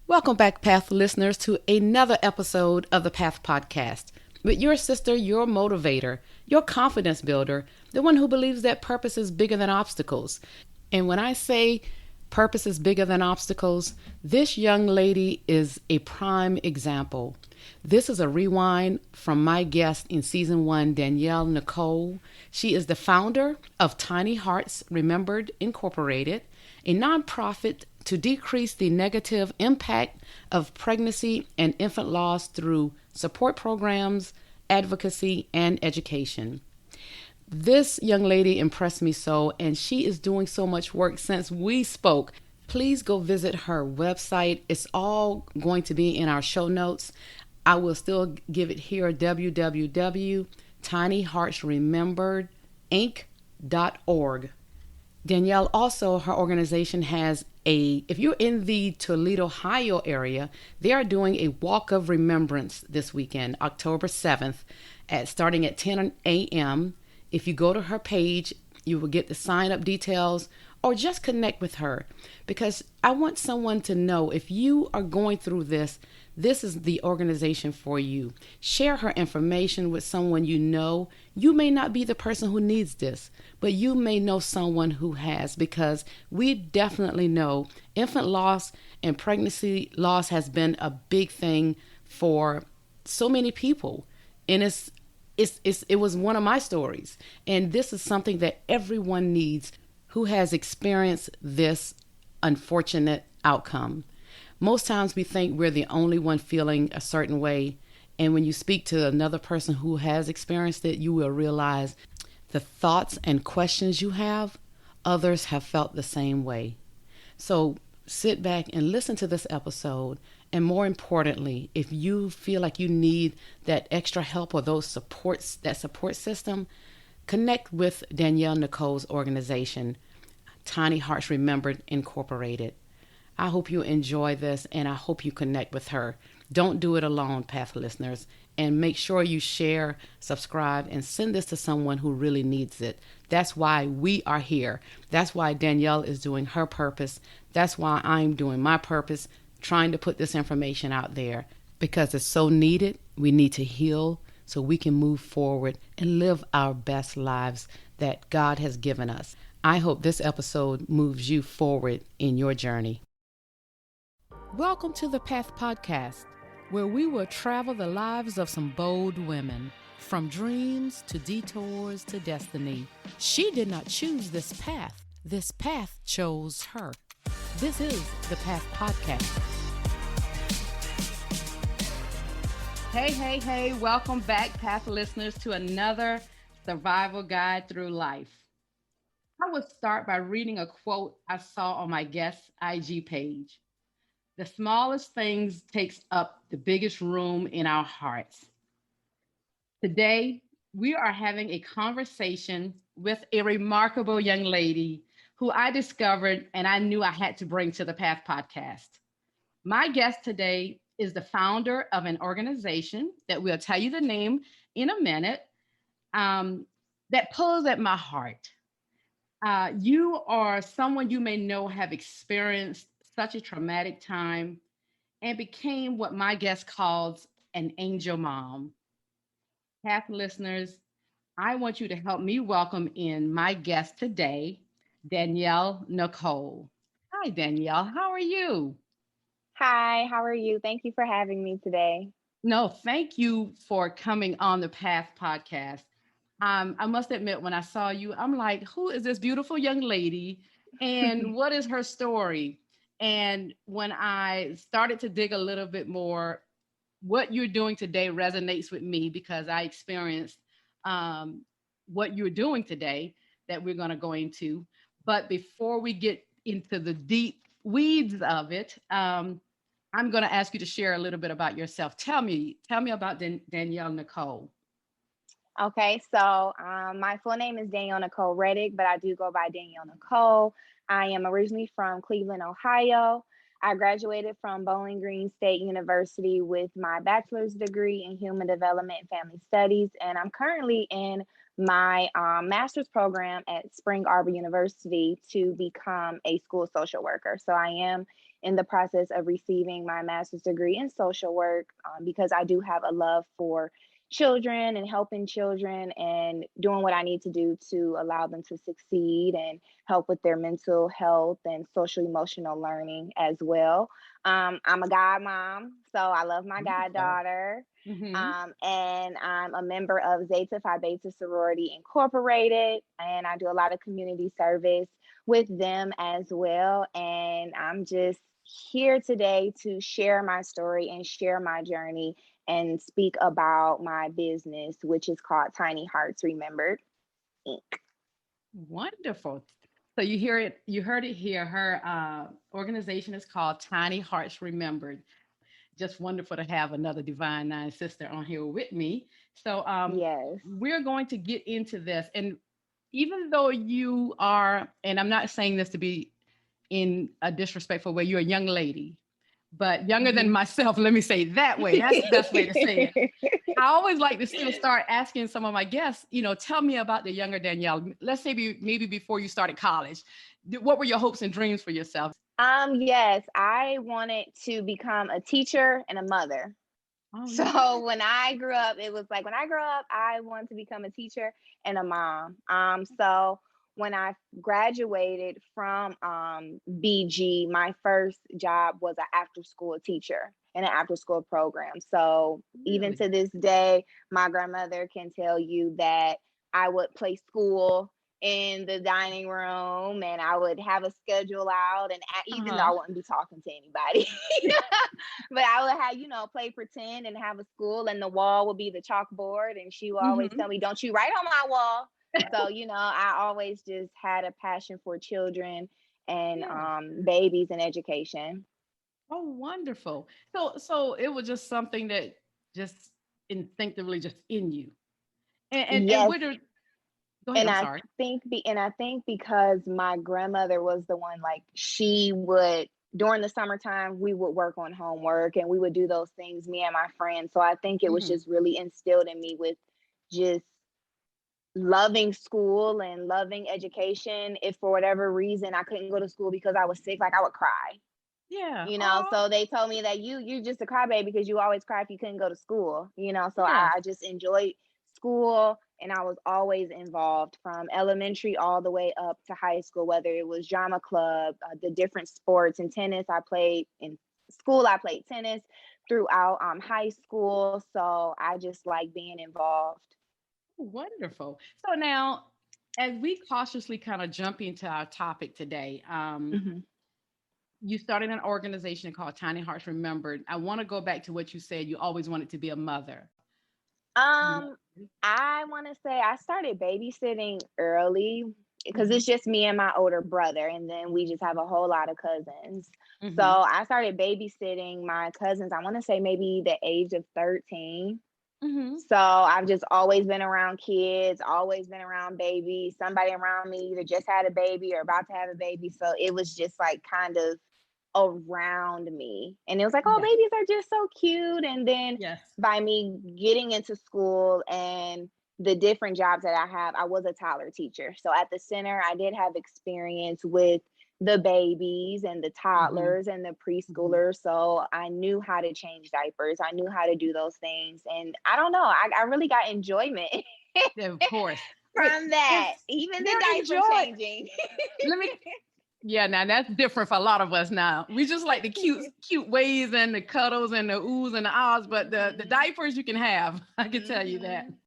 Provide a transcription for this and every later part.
Welcome back, Path listeners, to another episode of the Path Podcast with your sister, your motivator, your confidence builder, the one who believes that purpose is bigger than obstacles. And when I say purpose is bigger than obstacles, this young lady is a prime example. This is a rewind from my guest in season one, Danielle Nicole. She is the founder of Tiny Hearts Remembered Incorporated, a nonprofit to decrease the negative impact of pregnancy and infant loss through support programs, advocacy, and education. This young lady impressed me so, and she is doing so much work since we spoke. Please go visit her website. It's all going to be in our show notes. I will still give it here, www.tinyheartsrememberedinc.org. Danielle, also, her organization has if you're in the Toledo, Ohio area, they are doing a walk of remembrance this weekend, October 7th, starting at 10 a.m. If you go to her page, you will get the sign up details or just connect with her, because I want someone to know if you are going through this, this is the organization for you. Share her information with someone you know. You may not be the person who needs this, but you may know someone who has, because we definitely know infant loss and pregnancy loss has been a big thing for so many people. And it was one of my stories. And this is something that everyone needs who has experienced this unfortunate outcome. Most times we think we're the only one feeling a certain way. And when you speak to another person who has experienced it, you will realize the thoughts and questions you have, others have felt the same way. So sit back and listen to this episode. And more importantly, if you feel like you need that extra help or that support system, connect with Danielle Nicole's organization, Tiny Hearts Remembered Incorporated. I hope you enjoy this, and I hope you connect with her. Don't do it alone, Path listeners, and make sure you share, subscribe, and send this to someone who really needs it. That's why we are here. That's why Danielle is doing her purpose. That's why I'm doing my purpose, trying to put this information out there, because it's so needed. We need to heal so we can move forward and live our best lives that God has given us. I hope this episode moves you forward in your journey. Welcome to the Path Podcast, where we will travel the lives of some bold women, from dreams to detours to destiny. She did not choose this path. This path chose her. This is the Path Podcast. Hey, welcome back, Path listeners, to another survival guide through life. I will start by reading a quote I saw on my guest's IG page. The smallest things takes up the biggest room in our hearts. Today, we are having a conversation with a remarkable young lady who I discovered and I knew I had to bring to the Path Podcast. My guest today is the founder of an organization that we'll tell you the name in a minute, that pulls at my heart. You are someone you may know have experienced such a traumatic time and became what my guest calls an angel mom. Path listeners, I want you to help me welcome in my guest today, Danielle Nicole. Hi, Danielle. How are you? Hi, how are you? Thank you for having me today. No, thank you for coming on the Path podcast. I must admit, when I saw you, I'm like, who is this beautiful young lady? And what is her story? And when I started to dig a little bit more, what you're doing today resonates with me because I experienced um, what you're doing today that we're going to go into. But before we get into the deep weeds of it, I'm going to ask you to share a little bit about yourself. Tell me about Danielle Nicole. Okay, so my full name is Danielle Nicole Reddick, but I do go by Danielle Nicole. I am originally from Cleveland, Ohio. I graduated from Bowling Green State University with my bachelor's degree in human development and family studies, and I'm currently in my master's program at Spring Arbor University to become a school social worker. So I am in the process of receiving my master's degree in social work, because I do have a love for children and helping children and doing what I need to do to allow them to succeed and help with their mental health and social emotional learning as well. I'm a god mom, so I love my Wonderful. goddaughter. Mm-hmm. And I'm a member of Zeta Phi Beta Sorority Incorporated, and I do a lot of community service with them as well. And I'm just here today to share my story and share my journey and speak about my business, which is called Tiny Hearts Remembered Inc. Wonderful. So you hear it, you heard it here. Her organization is called Tiny Hearts Remembered. Just wonderful to have another Divine Nine sister on here with me. So Yes. we're going to get into this. And even though you are, and I'm not saying this to be in a disrespectful way, you're a young lady, but younger than Mhm. myself, let me say it that way. That's the best way to say it. I always like to still start asking some of my guests, tell me about the younger Danielle. Let's say maybe before you started college. What were your hopes and dreams for yourself? Yes, I wanted to become a teacher and a mother. Oh, So nice. when I grew up, it was like when I grew up, I wanted to become a teacher and a mom. So when I graduated from BG, my first job was an after school teacher in an after school program. So even Really? to this day, my grandmother can tell you that I would play school in the dining room and I would have a schedule out, and even though I Uh-huh. wouldn't be talking to anybody. But I would have, play pretend and have a school, and the wall would be the chalkboard. And she would always Hmm. tell me, "Don't you write on my wall." So, I always just had a passion for children and Yes. babies and education. Oh, wonderful. So it was just something that just instinctively just in you. And Yes, what are go ahead, and I'm I sorry. think because my grandmother was the one, like she would during the summertime we would work on homework and we would do those things, me and my friends. So I think it was Hmm. just really instilled in me with just loving school and loving education. If for whatever reason I couldn't go to school because I was sick, like I would cry. Yeah. Oh, So they told me that you're just a crybaby because you always cry if you couldn't go to school. So yes. I just enjoyed school, and I was always involved from elementary all the way up to high school, whether it was drama club, the different sports and tennis. I played in school. I played tennis throughout high school, so I just like being involved. Wonderful. So now, as we cautiously kind of jump into our topic today, Mhm. you started an organization called Tiny Hearts Remembered. I want to go back to what you said. You always wanted to be a mother. You Um, I want to say I started babysitting early because know. it's just me and my older brother, and then we just have a whole lot of cousins. So Hmm. I started babysitting my cousins, I want to say maybe the age of 13. Hmm. So I've just always been around kids, always been around babies. Somebody around me either just had a baby or about to have a baby. So it was just like kind of around me. And it was like, oh, Yes. babies are just so cute. And then Yes. by me getting into school and the different jobs that I have, I was a toddler teacher. So at the center, I did have experience with the babies and the Hmm. toddlers and the Hmm. preschoolers. So I knew how to change diapers. I knew how to do those things. And I don't know, I really got enjoyment Yeah, of course. Wait, from if that, even the they're diaper enjoy, changing. let me. Yeah, now that's different for a lot of us. Now we just like the cute ways and the cuddles and the oohs and the ahs, but the Mhm. diapers you can have. I can tell you that. Mhm.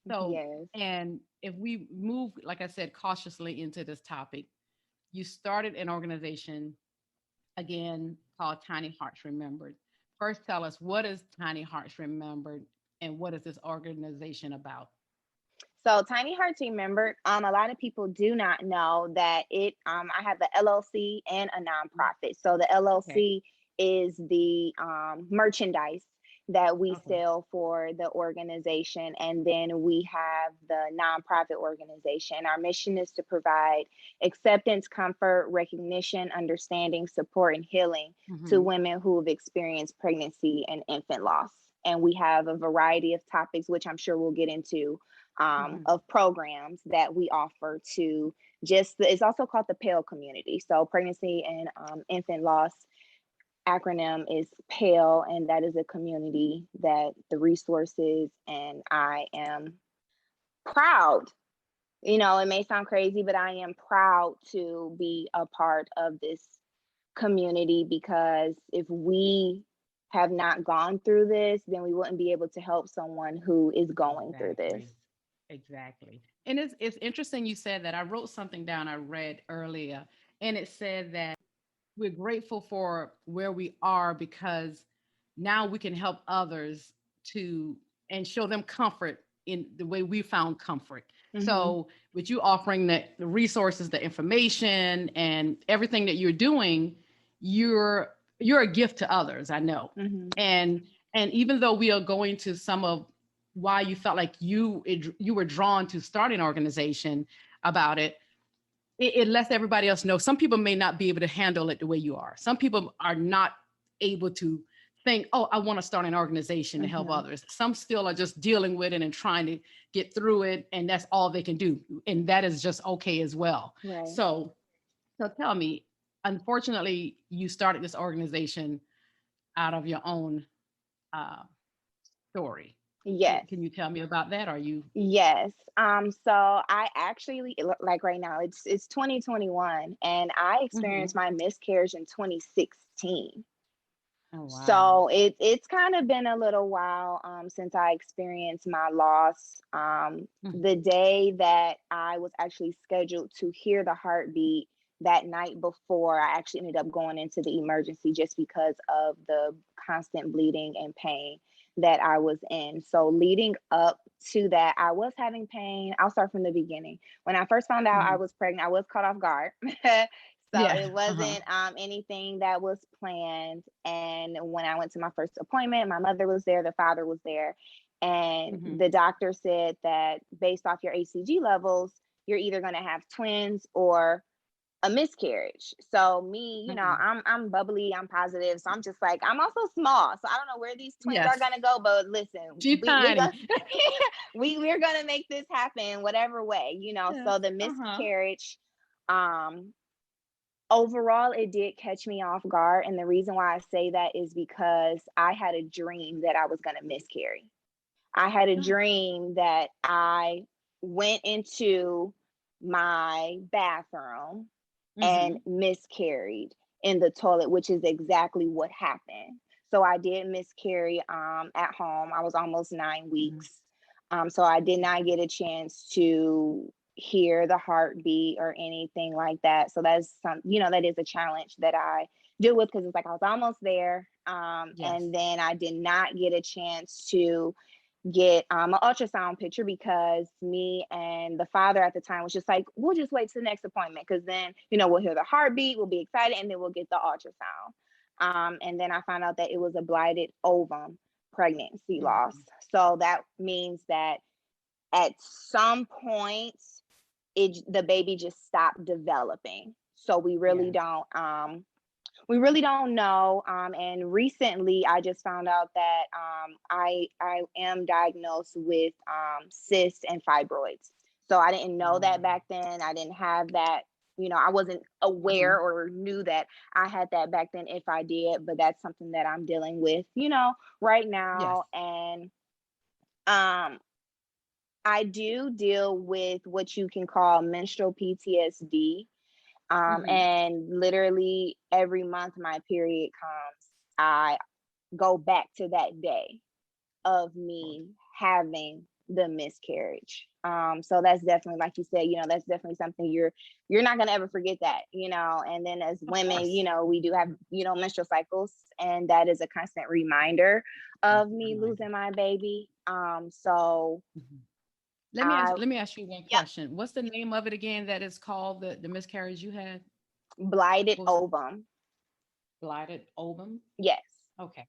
So, Yes. and if we move, like I said, cautiously into this topic, you started an organization again called Tiny Hearts Remembered. First, tell us what is Tiny Hearts Remembered and what is this organization about? So Tiny Hearts Remembered, a lot of people do not know that I have the LLC and a nonprofit. So the Okay. LLC is the merchandise that we Okay. sell for the organization, and then we have the nonprofit organization. Our mission is to provide acceptance, comfort, recognition, understanding, support, and healing to Hmm. women who have experienced pregnancy and infant loss. And we have a variety of topics, which I'm sure we'll get into, Hmm. of programs that we offer to it's also called the PALE community. So pregnancy and infant loss acronym is PALE, and that is a community that the resources, and I am proud. It may sound crazy, but I am proud to be a part of this community, because if we have not gone through this, then we wouldn't be able to help someone who is going through this. Exactly. Exactly. And it's interesting you said that. I wrote something down I read earlier, and it said that we're grateful for where we are because now we can help others to and show them comfort in the way we found comfort. Hmm. So with you offering the resources, the information, and everything that you're doing, you're you're a gift to others, I know. Hmm. And and even though we are going to some of why you felt like you were drawn to start an organization about it, it lets everybody else know some people may not be able to handle it the way you are. Some people are not able to think, oh, I want to start an organization to help Hmm. others. Some still are just dealing with it and trying to get through it, and that's all they can do. And that is just okay as well. Right. So tell me, unfortunately, you started this organization out of your own uh, story. Yes. Can you tell me about that? Are you? Yes. So I actually, like, right now, it's 2021, and I Mhm. experienced my miscarriage in 2016. Oh, wow. So it's kind of been a little while since I experienced my loss. Mhm. The day that I was actually scheduled to hear the heartbeat, that night before, I actually ended up going into the emergency just because of the constant bleeding and pain that I was in. So leading up to that, I was having pain. I'll start from the beginning. When I first found out I Mhm. was pregnant, I was caught off guard. So Yeah. it Uh-huh. wasn't anything that was planned. And when I went to my first appointment, my mother was there, the father was there, and Mhm. the doctor said that based off your HCG levels, you're either going to have twins or a miscarriage. So me, Mhm. I'm bubbly, I'm positive. So I'm just like, I'm also small. So I don't know where these twins are Yes. gonna go, but listen, She's we're tiny. gonna we're gonna make this happen whatever way. Yes. So the Uh-huh. miscarriage, um, overall, it did catch me off guard. And the reason why I say that is because I had a dream that I was gonna miscarry. I had a dream that I went into my bathroom and Mhm. miscarried in the toilet, which is exactly what happened. So I did miscarry at home. I was almost nine Mhm. weeks. So I did not get a chance to hear the heartbeat or anything like that. So that's that is a challenge that I deal with, because it's like I was almost there. Yes. And then I did not get a chance to get an ultrasound picture, because me and the father at the time was just like, we'll just wait to the next appointment, because then we'll hear the heartbeat, we'll be excited, and then we'll get the ultrasound. And then I found out that it was a blighted ovum pregnancy loss. Mhm. So that means that at some point the baby just stopped developing. So Yes. we really don't know. And recently, I just found out that I am diagnosed with cysts and fibroids. So I didn't know that Mm. back then. I didn't have that. I wasn't aware Mhm. or knew that I had that back then, if I did. But that's something that I'm dealing with, right Yes. now. And um, I do deal with what you can call menstrual PTSD. Mhm. And literally every month my period comes, I go back to that day of me having the miscarriage. So that's definitely, like you said, that's definitely something you're not gonna ever forget that. And then as Of women, course. we do have, menstrual cycles, and that is a constant reminder of Constant me reminder. losing my baby. So Mhm. Let me I ask you one Yep, question. What's the name of it again that is called the miscarriage you had? blighted What was ovum. blighted ovum? Yes. Okay.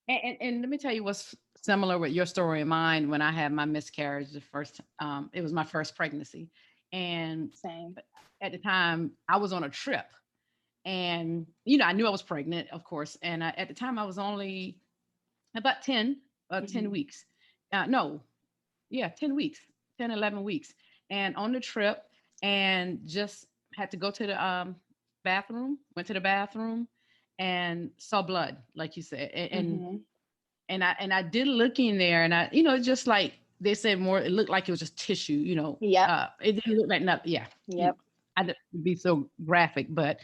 And let me tell you what's similar with your story and mine. When I had my miscarriage, it was my first pregnancy, and Same. at the time I was on a trip, and I knew I was pregnant, of course, and at the time I was only about 10 Hmm. weeks. No, yeah, 10 weeks, 10, 11 weeks, and on the trip, and just had to go to the bathroom. Went to the bathroom, and saw blood, like you said, Mhm. and I did look in there, and I, just like they said, more, it looked like it was just tissue, Yep. it didn't look like nothing. Yeah, Yep. I didn't be so graphic, but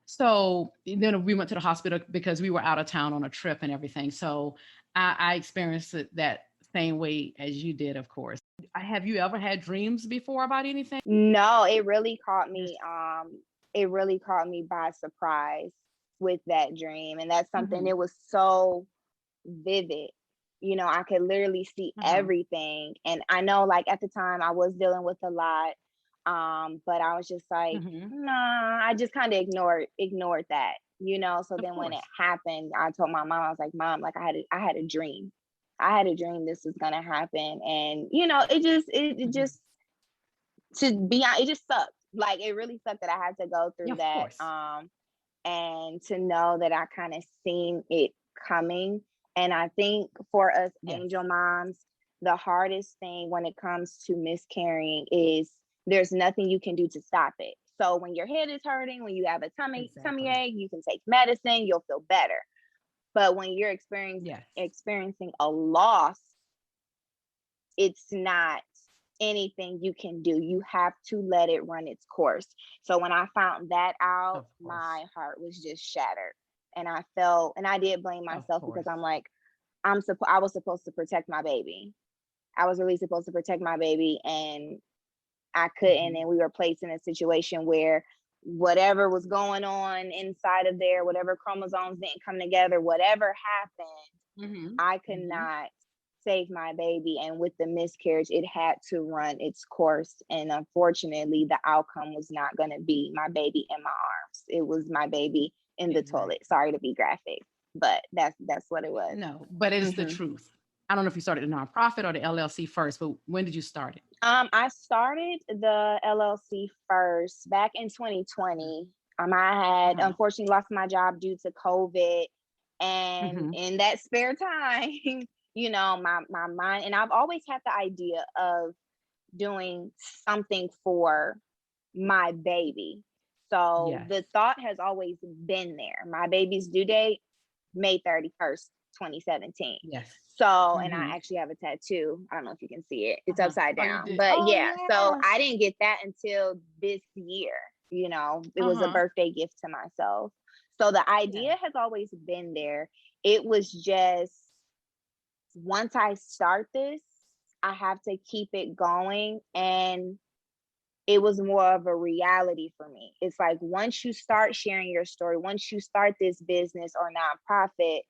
so then we went to the hospital because we were out of town on a trip and everything. So I experienced it that same way as you did, of course. Have you ever had dreams before about anything? No, it really caught me. Yes. It really caught me by surprise with that dream, and that's something. Mm-hmm. It was so vivid. I could literally see Uh-huh. everything. And I know, like, at the time I was dealing with a lot. But I was just like, Mm-hmm. nah, I just kind of ignored that. So Of then when it course. happened, I told my mom, I was like, Mom, like I had a dream. I had a dream this was gonna happen. And it Mm-hmm. just to be honest, it just sucked. Like, it really sucked that I had to go Yeah, through of that. course. And to know that I kind of seen it coming. And I think for us Yes. angel moms, the hardest thing when it comes to miscarrying is there's nothing you can do to stop it. So when your head is hurting, when you have a tummy Exactly. ache, you can take medicine, you'll feel better. But when you're Yes. experiencing a loss, it's not anything you can do. You have to let it run its course. So when I found that out, Of course. my heart was just shattered. And I felt, and I did blame Of myself because course. I'm like, I was supposed to protect my baby. I was really supposed to protect my baby, and I couldn't. Mm-hmm. And we were placed in a situation where whatever was going on inside of there, whatever chromosomes didn't come together, whatever happened, Mm-hmm. I could Mm-hmm. not save my baby. And with the miscarriage, it had to run its course. And unfortunately, the outcome was not going to be my baby in my arms. It was my baby in the toilet. Exactly. Sorry to be graphic, but that's what it was. No, but it's the hmm truth. I don't know if you started a nonprofit or the LLC first, but when did you start it? I started the LLC first back in 2020. I had Uh-huh. unfortunately lost my job due to COVID, and Mm-hmm. in that spare time, my mind, and I've always had the idea of doing something for my baby. So Yes. the thought has always been there. My baby's due date, May 31st, 2017. Yes. So, and I Mm-hmm. actually have a tattoo. I don't know if you can see it. It's Uh-huh. upside Oh, you down. did. But Oh, yeah, so I yes. didn't get that until this year. It was a Uh-huh. birthday gift to myself. So the Yeah. idea has always been there. It was just once I start this, I have to keep it going. And it was more of a reality for me. It's like once you start sharing your story, once you start this business or nonprofit,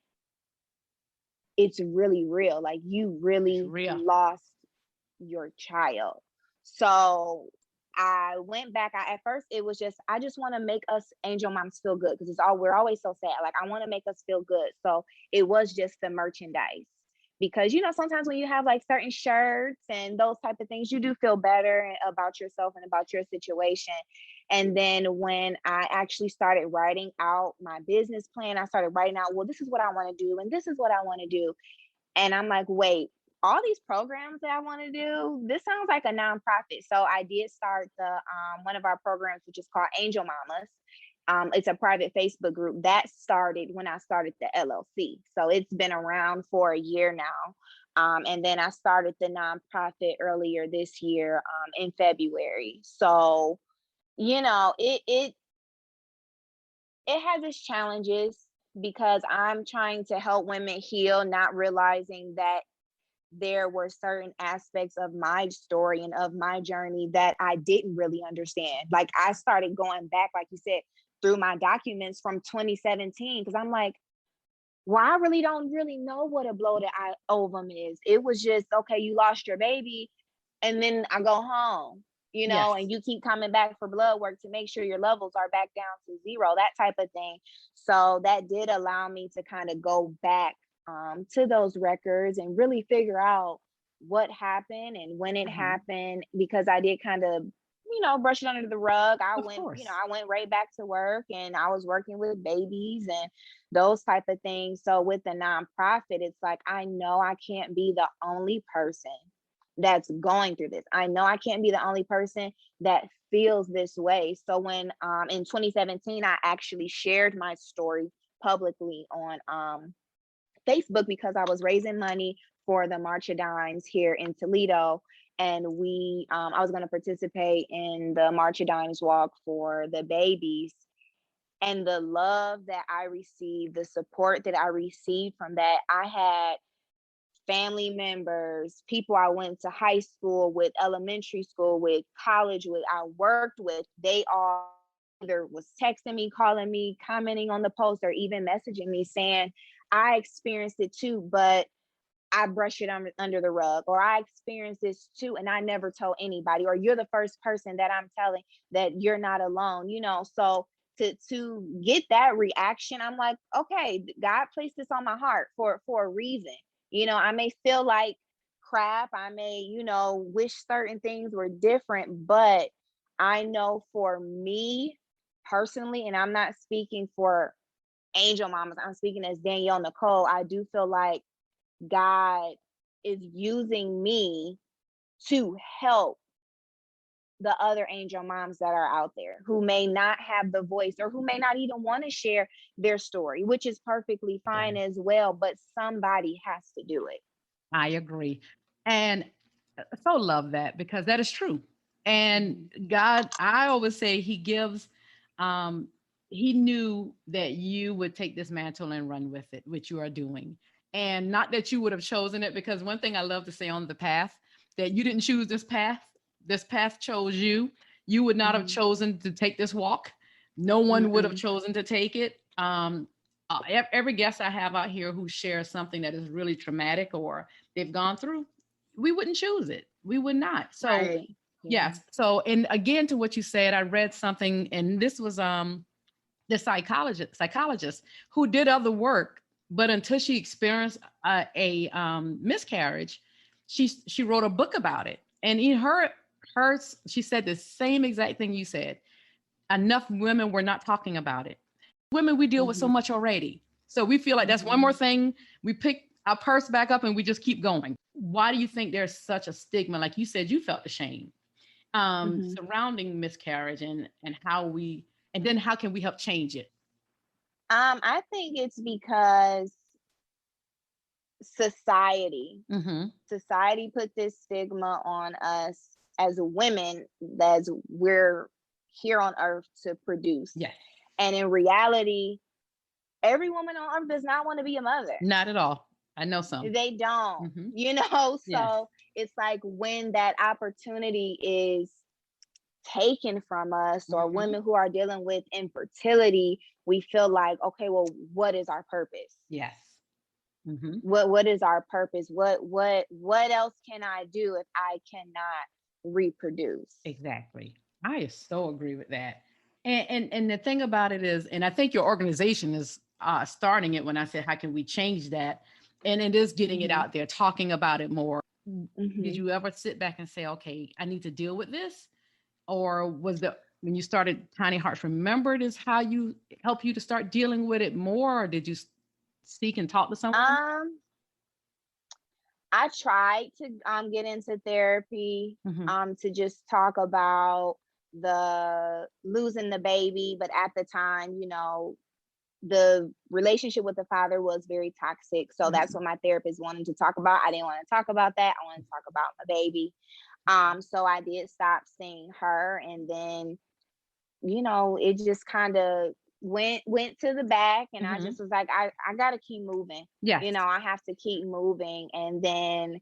it's really real. Like, you It's really real. lost your child. So I went back. At first it was just, I just want to make us angel moms feel good because we're always so sad. Like, I want to make us feel good. So it was just the merchandise. Because sometimes when you have like certain shirts and those type of things, you do feel better about yourself and about your situation. And then when I actually started writing out my business plan, I started writing out, well, this is what I want to do, and this is what I want to do. And I'm like, wait, all these programs that I want to do, this sounds like a nonprofit. So I did start the one of our programs, which is called Angel Mamas. It's a private Facebook group that started when I started the LLC. So it's been around for a year now. And then I started the nonprofit earlier this year, in February. So, it has its challenges because I'm trying to help women heal, not realizing that there were certain aspects of my story and of my journey that I didn't really understand. Like, I started going back, like you said, through my documents from 2017 because I'm like, well, I really don't really know what a bloated ovum is. It was just, okay, you lost your baby, and then I go home, Yes. and you keep coming back for blood work to make sure your levels are back down to zero, that type of thing. So that did allow me to kind of go back to those records and really figure out what happened and when it Uh-huh. happened, because I did kind of, brush it under the rug. Of course. I went right back to work, and I was working with babies and those type of things. So with the nonprofit, it's like, I know I can't be the only person that's going through this. I know I can't be the only person that feels this way. So when in 2017 I actually shared my story publicly on Facebook because I was raising money for the March of Dimes here in Toledo. And I was going to participate in the March of Dimes walk for the babies. And the love that I received, the support that I received from that, I had family members, people I went to high school with, elementary school with, college with, I worked with, they all either was texting me, calling me, commenting on the post, or even messaging me saying, I experienced it too, but I brush it under the rug, or I experienced this too and I never told anybody, or you're the first person that I'm telling that you're not alone, so to get that reaction, I'm like, okay, God placed this on my heart for a reason. I may feel like crap, I may, wish certain things were different, but I know for me personally, and I'm not speaking for angel mamas, I'm speaking as Danielle Nicole, I do feel like God is using me to help the other angel moms that are out there who may not have the voice or who may not even want to share their story, which is perfectly fine as well, but somebody has to do it. I agree. And so love that, because that is true. And God, I always say he gives, he knew that you would take this mantle and run with it, which you are doing. And not that you would have chosen it, because one thing I love to say on the path, that you didn't choose this path chose you. You would not have chosen to take this walk. No one would have chosen to take it. Every guest I have out here who shares something that is really traumatic or they've gone through, we wouldn't choose it. We would not. So Right. yes. So, and again, to what you said, I read something, and this was the psychologist who did other work, but until she experienced a miscarriage, she wrote a book about it. And in her she said the same exact thing you said. Enough women were not talking about it. Women, we deal with so much already. So we feel like that's one more thing. We pick our purse back up and we just keep going. Why do you think there's such a stigma? Like you said, you felt the shame surrounding miscarriage, and then how can we help change it? I think it's because society put this stigma on us as women, as we're here on earth to produce. Yes. And in reality, every woman on earth does not want to be a mother. Not at all. I know some. They don't, so it's like when that opportunity is taken from us, or women who are dealing with infertility, we feel like, okay, well, what is our purpose? Yes. What is our purpose? What else can I do if I cannot reproduce? Exactly. I so agree with that. And the thing about it is, and I think your organization is starting it when I said, how can we change that? And it is getting it out there, talking about it more. Did you ever sit back and say, okay, I need to deal with this? Or was when you started Tiny Hearts Remembered is how you help you to start dealing with it more? Or did you seek and talk to someone? I tried to get into therapy to just talk about the losing the baby, but at the time, the relationship with the father was very toxic. So that's what my therapist wanted to talk about. I didn't want to talk about that. I wanted to talk about my baby. So I did stop seeing her, and then, it just kind of went to the back, and I just was like, I gotta keep moving. Yeah. I have to keep moving. And then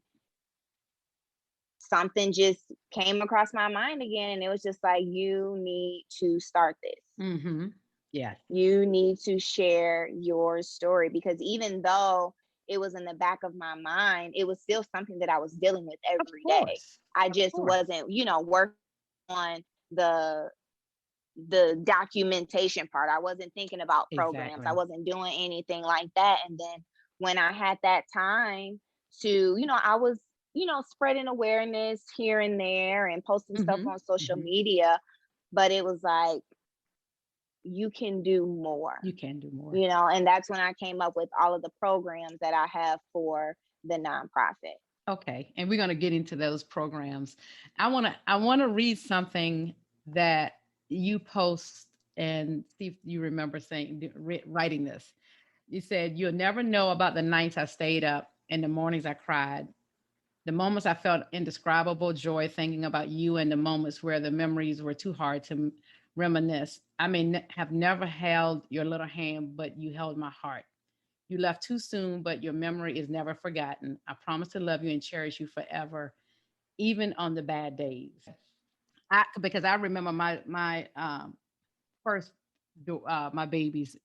something just came across my mind again, and it was just like, you need to start this. Yeah. You need to share your story, because even though it was in the back of my mind, it was still something that I was dealing with every day. I just wasn't, working on the documentation part. I wasn't thinking about programs. I wasn't doing anything like that. And then when I had that time to, I was, spreading awareness here and there and posting stuff on social media, but it was like, you can do more. You can do more. And that's when I came up with all of the programs that I have for the nonprofit. Okay. And we're going to get into those programs. I want to read something that you post and see if you remember writing this. You said, "You'll never know about the nights I stayed up and the mornings I cried. The moments I felt indescribable joy thinking about you, and the moments where the memories were too hard to reminisce. I may have never held your little hand, but you held my heart. You left too soon, but your memory is never forgotten. I promise to love you and cherish you forever, even on the bad days." Because I remember my first my babies,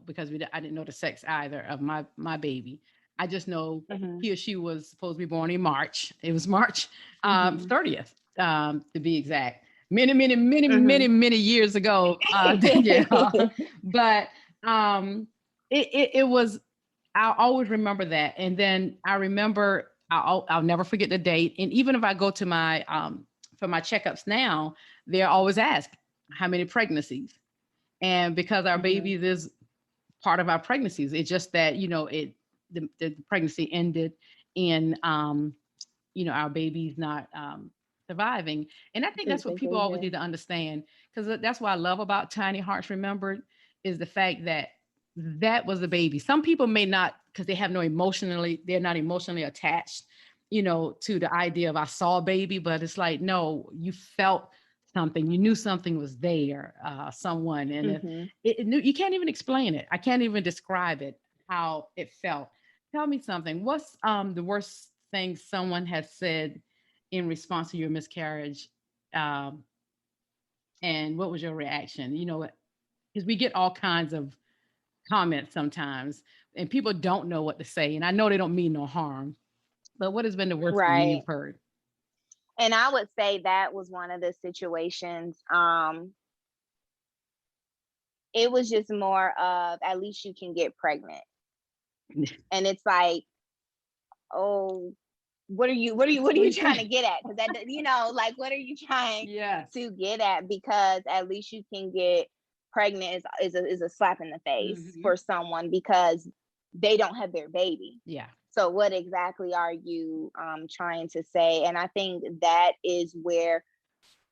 because I didn't know the sex either of my baby. I just know Mhm. he or she was supposed to be born in March. It was March Mhm. 30th, to be exact. Many, many, many, many, Mhm. many years ago, Danielle. But um, it was. I'll always remember that, and then I remember I'll never forget the date. And even if I go to my for my checkups now, they're always asked how many pregnancies, and because our Mhm. babies is part of our pregnancies, it's just that the pregnancy ended in our baby's not surviving. And I think that's what Peaceful people always need conclusion. to understand, because that's what I love about Tiny Hearts Remembered, is the fact that that was the baby. Some people may not, because they're not emotionally attached, to the idea of I saw a baby, but it's like, no, you felt something, you knew something was there, someone, and Mhm. you can't even explain it. I can't even describe it, how it felt. Tell me something. What's the worst thing someone has said in response to your miscarriage? Um, and what was your reaction? Because we get all kinds of comments sometimes, and people don't know what to say. And I know they don't mean no harm, but what has been the worst thing Right. you've heard? And I would say that was one of the situations. It was just more of, at least you can get pregnant. And it's like, oh, what are you trying to get at? Because that, like, what are you trying Yes. to get at? Because at least you can get pregnant is a slap in the face Hmm. for someone, because they don't have their baby. Yeah. So what exactly are you trying to say? And I think that is where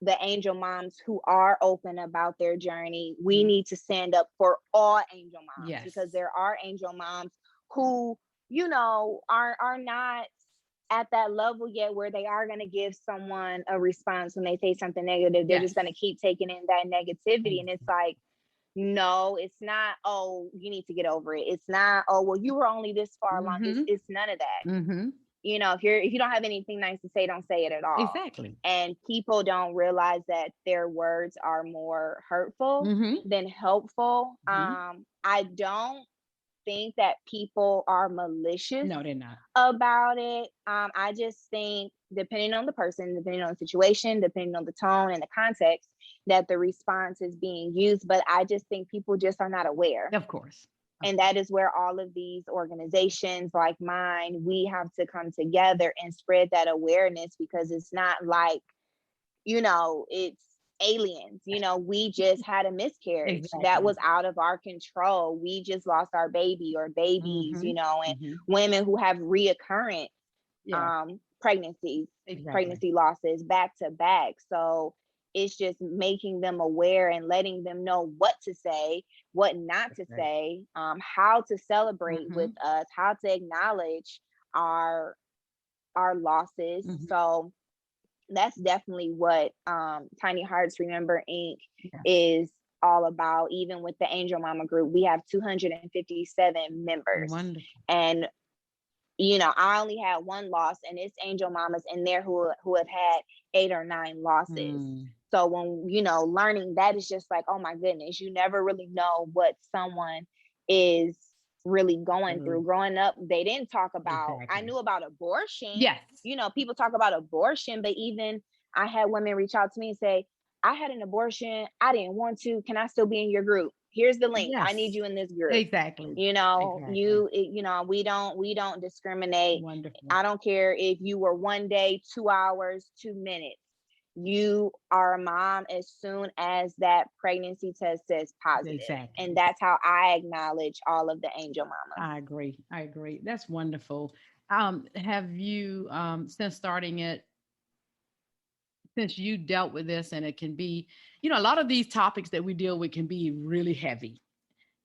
the angel moms who are open about their journey, we Mhm. need to stand up for all angel moms, because Yes. there are angel moms who, are not at that level yet where they are going to give someone a response when they say something negative. They're just Yes. going to keep taking in that negativity. And it's Ex- like, no, it's not, oh, you need to get over it. It's not, oh, well, you were only this far along. It's Mhm. it's none of that. Mhm. If you don't have anything nice to say, don't say it at all. Exactly. And people don't realize that their words are more hurtful Mhm. than helpful. Mhm. I don't think that people are malicious No, they're not. about it. I just think, depending on the person, depending on the situation, depending on the tone and the context, that the response is being used. But I just think people just are not aware. Of course. Of And course. that is where all of these organizations like mine, we have to come together and spread that awareness, because it's not like, it's aliens. We just had a miscarriage that Exactly. was out of our control. We just lost our baby or babies, Mhm. and Mhm. women who have reoccurrent Yeah. pregnancies, Exactly. pregnancy losses back to back. So it's just making them aware and letting them know what to say, what not That's to right. say, how to celebrate with Mhm. us, how to acknowledge our our losses. Mhm. So that's definitely what Tiny Hearts Remember Inc. Yes. is all about. Even with the Angel Mama group, we have 257 members. Wonderful. And I only had one loss, and it's angel mamas in there who have had 8 or 9 losses. Mm. So when learning that, is just like, oh my goodness, you never really know what someone is really going through. True. Growing up, they didn't talk about. I Exactly. knew about abortion. Yes. People talk about abortion, but even I had women reach out to me and say, I had an abortion. I didn't want to. Can I still be in your group? Here's the link. I need Yes. you in this group. Exactly. Exactly. We don't discriminate. Wonderful. I don't care if you were one day, 2 hours, 2 minutes. You are a mom as soon as that pregnancy test says positive. And Exactly. that's how I acknowledge all of the angel mamas. I agree. I agree. That's wonderful. Have you, since starting it, since you dealt with this, and it can be, a lot of these topics that we deal with can be really heavy.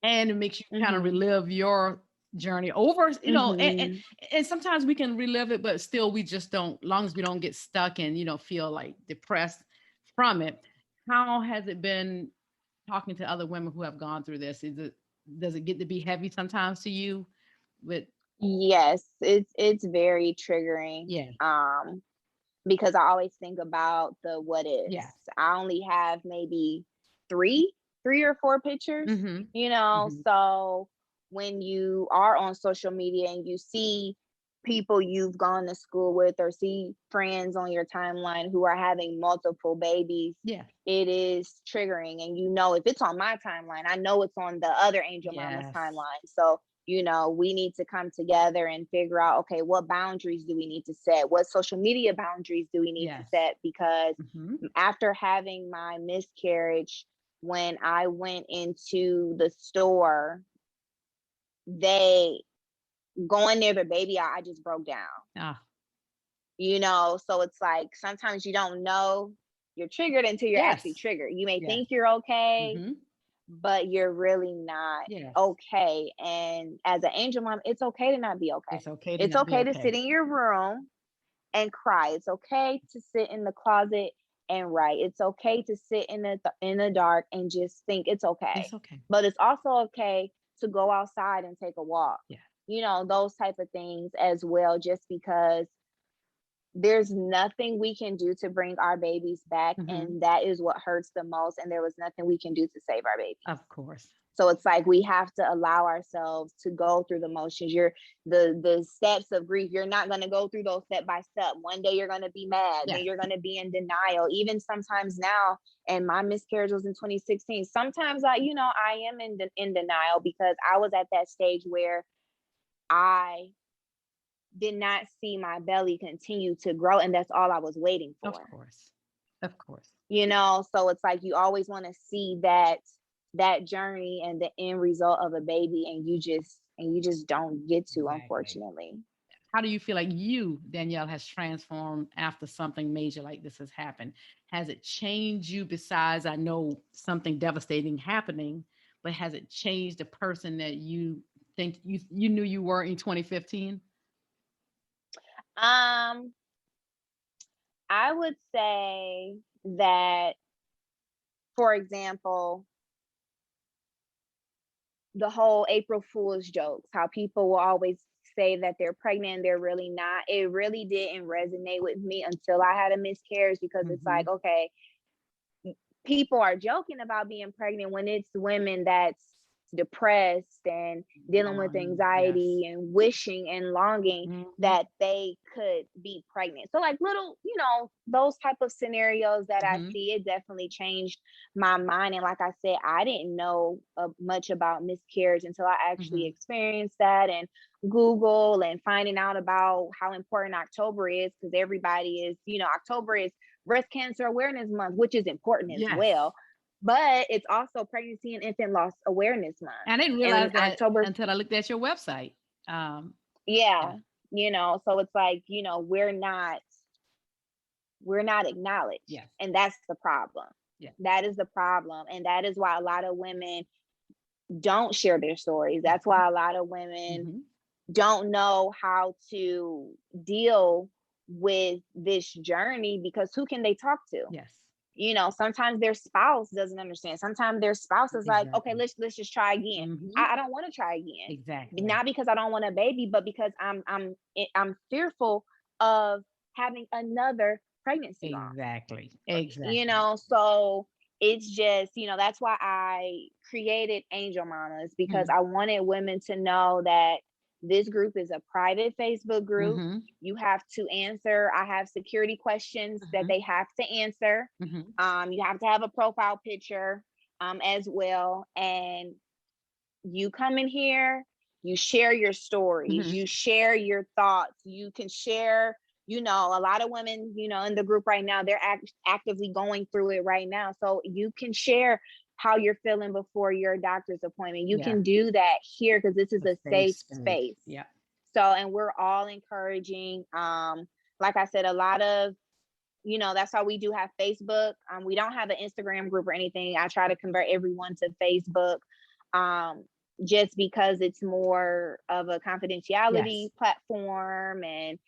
and it makes you kind of Mhm. relive your journey over, Mhm. and sometimes we can relive it, but still we just don't, long as we don't get stuck and, feel like depressed from it. How has it been talking to other women who have gone through this? Does it get to be heavy sometimes to you with? Yes, it's very triggering. Yeah. Because I always think about the what Yeah. ifs. I only have maybe three, three or four pictures, Mm-hmm. Mm-hmm. So when you are on social media and you see people you've gone to school with or see friends on your timeline who are having multiple babies, Yeah. it is triggering. And if it's on my timeline, I know it's on the other angel mama's Yes. timeline. So we need to come together and figure out, okay, what boundaries do we need to set? What social media boundaries do we need to Yes. set? Because Mm-hmm. after having my miscarriage, when I went into the store, they going near the baby, I just broke down. Ah. So it's like sometimes you don't know you're triggered until you're actually Yes. triggered. You may Yes. think you're okay, Mm-hmm. but you're really not Yes. okay. And as an angel mom, it's okay to not be okay. It's okay to It's not be okay to sit okay. in your room and cry. It's okay to sit in the closet and write. It's okay to sit in the dark and just think it's okay. It's okay. But it's also okay to go outside and take a walk. Yeah. Those type of things as well, just because there's nothing we can do to bring our babies back, Mm-hmm. and that is what hurts the most, and there was nothing we can do to save our babies. Of course. So it's like we have to allow ourselves to go through the motions. You're the steps of grief. You're not going to go through those step by step. One day you're going to be mad, then Yes. you're going to be in denial. Even sometimes now, and my miscarriage was in 2016. Sometimes I am in denial because I was at that stage where I did not see my belly continue to grow, and that's all I was waiting Of for. course. Of course. So it's like you always want to see that journey and the end result of a baby, and you just don't get to, Exactly. unfortunately. How do you feel like you, Danielle, has transformed after something major like this has happened? Has it changed you besides, I know, something devastating happening, but has it changed the person that you think you knew you were in 2015? um I would say that, for example, the whole April Fool's jokes, how people will always say that they're pregnant, they're really not. It really didn't resonate with me until I had a miscarriage, because it's Mm-hmm. like, okay, people are joking about being pregnant when it's women that's depressed and dealing with Yes. anxiety and wishing and longing Mm-hmm. that they could be pregnant. So like little, those type of scenarios that I Mm-hmm. see, it definitely changed my mind. And like I said, I didn't know much about miscarriage until I actually Mm-hmm. experienced that, and Google and finding out about how important October is, because everybody is, October is Breast Cancer Awareness Month, which is important as Yes. well. But it's also Pregnancy and Infant Loss Awareness Month. I didn't And realize that October, until I looked at your website. Um, yeah. yeah, so it's like, we're not acknowledged. Yes. And that's the problem. Yeah. That is the problem. And that is why a lot of women don't share their stories. That's Mm-hmm. why a lot of women Mm-hmm. don't know how to deal with this journey, because who can they talk to? Yes. Sometimes their spouse doesn't understand. Sometimes their spouse is like, okay, Exactly. let's just try again. Mm-hmm. I don't want to try again. Exactly. Not because I don't want a baby, but because I'm fearful of having another pregnancy loss. Exactly. Exactly. So it's just, that's why I created Angel Mamas, because Mhm. I wanted women to know that this group is a private Facebook group. Mhm. You have to answer. I have security questions that Mhm. they have to answer. Mhm. You have to have a profile picture as well. And you come in here, you share your stories, Mhm. you share your thoughts, you can share, a lot of women, in the group right now, they're actively going through it right now. So you can share how you're feeling before your doctor's appointment. You Yeah. can do that here, because this is A a safe safe space. space. Yeah. So, and we're all encouraging, like I said, a lot of, that's why we do have Facebook. We don't have an Instagram group or anything. I try to convert everyone to Facebook. just because it's more of a Yes. confidentiality platform. And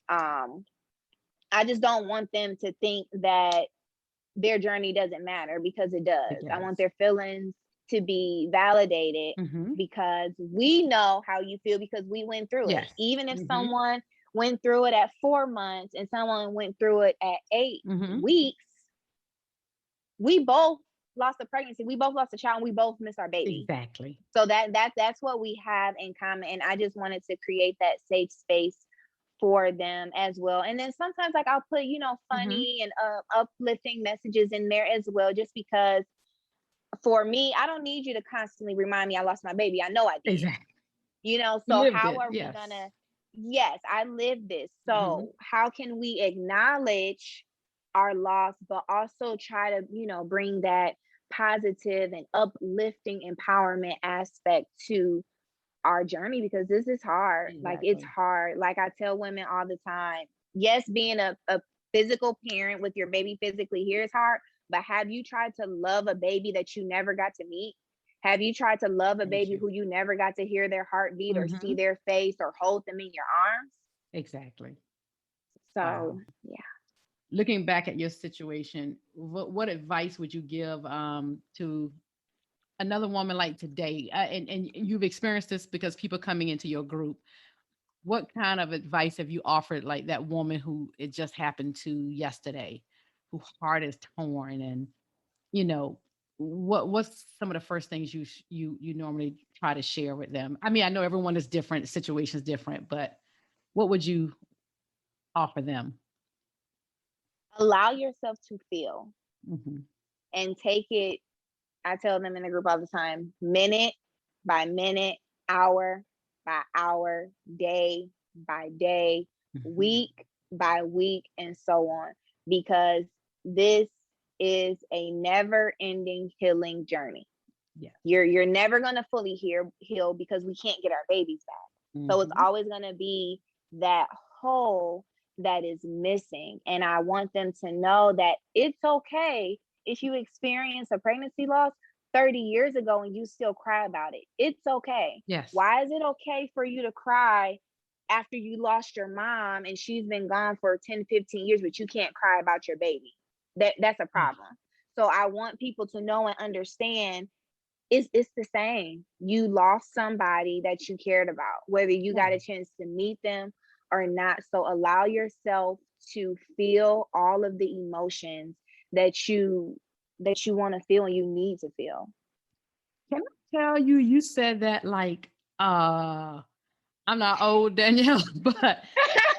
I just don't want them to think that their journey doesn't matter, because it It does. I want does. their feelings to be validated, Mm-hmm. because we know how you feel, because we went through it. Yes. Even if Mm-hmm. someone went through it at 4 months and someone went through it at eight Mm-hmm. weeks, we both lost a pregnancy, we both lost a child, and we both missed our baby. Exactly. So that's what we have in common. And I just wanted to create that safe space for them as well. And then sometimes, like, I'll put, Mm-hmm. funny and uplifting messages in there as well, just because for me, I don't need you to constantly remind me I lost my baby. I know I did. Exactly. You So lived how it. are we Yes. gonna, yes, I lived this. Mm-hmm. So how can we acknowledge our loss, but also try to, bring that positive and uplifting empowerment aspect to our journey, because this is hard. Like, it's Exactly. hard. Like, I tell women all the time, yes, being a physical parent with your baby physically here is hard, but have you tried to love a baby that you never got to meet? Have you tried to love a Thank baby you. who you never got to hear their heartbeat or Mm-hmm. see their face or hold them in your arms? Exactly. Wow. So, yeah. Looking back at your situation, what advice would you give to another woman like today? And you've experienced this because people coming into your group. What kind of advice have you offered, like that woman who it just happened to yesterday, whose heart is torn, and you know, what's some of the first things you normally try to share with them? I mean, I know everyone is different, situations different, but what would you offer them? Allow yourself to feel Hmm. and take it. I tell them in the group all the time, minute by minute, hour by hour, day by day, Hmm. week by week, and so on. Because this is a never ending healing journey. Yes. You're never going to fully heal, because we can't get our babies back. So it's Hmm. always going to be that hole that is missing. And I want them to know that it's okay if you experience a pregnancy loss 30 years ago and you still cry about it. It's okay. Yes. Why is it okay for you to cry after you lost your mom and she's been gone for 10, 15 years, but you can't cry about your baby? That's a Ah, problem. So I want people to know and understand, it's the same. You lost somebody that you cared about, whether you got a right. chance to meet them or not. So allow yourself to feel all of the emotions that you want to feel and you need to feel. Can I tell you, you said that like I'm not old, Danielle, but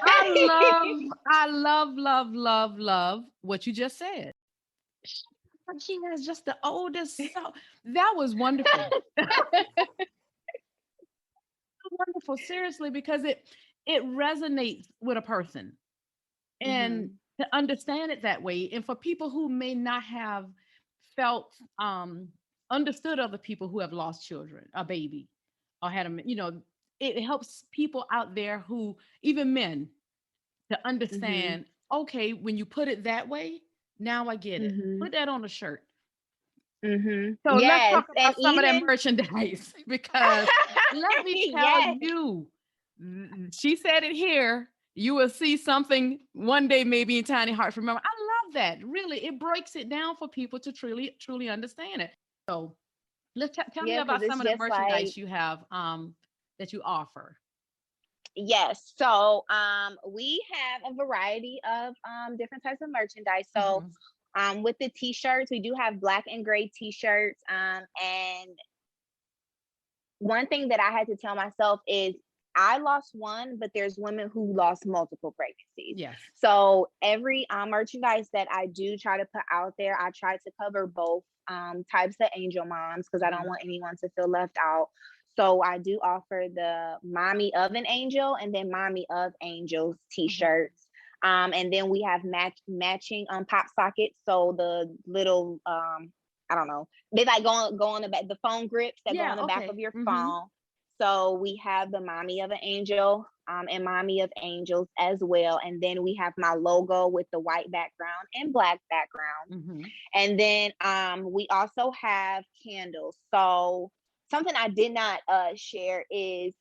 I love what you just said. She has just the oldest. So that was wonderful. Wonderful, seriously, because it resonates with a person, and Hmm. to understand it that way, and for people who may not have felt understood other people who have lost children, a baby, or had a, it helps people out there who, even men, to Hmm. understand, okay, when you put it that way, now I get it. Hmm. Put that on a shirt. Hmm. So let's Yes. talk And about some of that even merchandise because let me tell yes. you, she said it here. You will see something one day, maybe in Tiny Hearts. Remember, I love that. Really, it breaks it down for people to truly understand it. So tell me Yeah, because about it's some of the just like, merchandise you have that you offer. yes. So we have a variety of different types of merchandise. So Hmm. with the t-shirts, we do have black and gray t-shirts. And one thing that I had to tell myself is, I lost one, but there's women who lost multiple pregnancies. Yes. So every merchandise that I do try to put out there, I try to cover both types of angel moms, because I don't Hmm. want anyone to feel left out. So I do offer the Mommy of an Angel and then Mommy of Angels Hmm. t-shirts. And then we have matching pop sockets. So the little I don't know, they like go on the back, the phone grips that go on Yeah. the back of Okay. your Hmm. phone. So we have the Mommy of an Angel and Mommy of Angels as well. And then we have my logo with the white background and black background. Hmm. And then we also have candles. So something I did not share is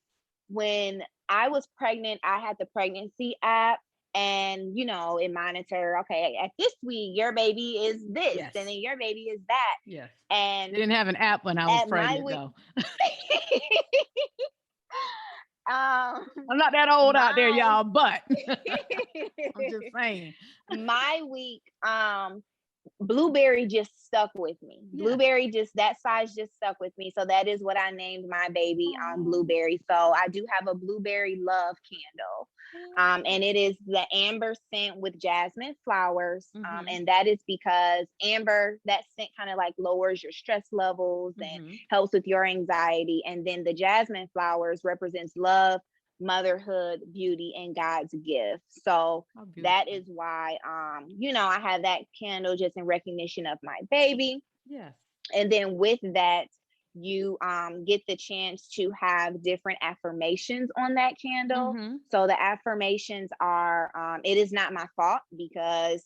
when I was pregnant, I had the pregnancy app, and it monitor, okay, at this week your baby is this, and Yes. then your baby is that. Yes. They And didn't have an app when I was at my pregnant week, though. um, I'm not that old out there, my y'all, but I'm just saying. my week, Blueberry just stuck with me. Yes. Blueberry, just that size just stuck with me. So that is what I named my baby, Oh. Blueberry. So I do have a blueberry love candle. And it is the amber scent with jasmine flowers. Mm-hmm. And that is because amber, that scent kind of like lowers your stress levels and Mm-hmm. helps with your anxiety. And then the jasmine flowers represents love, motherhood, beauty, and God's gift. So How that beautiful. is why I have that candle just in recognition of my baby. Yes. And then with that, you get the chance to have different affirmations on that candle. Mm-hmm. So the affirmations are, it is not my fault, because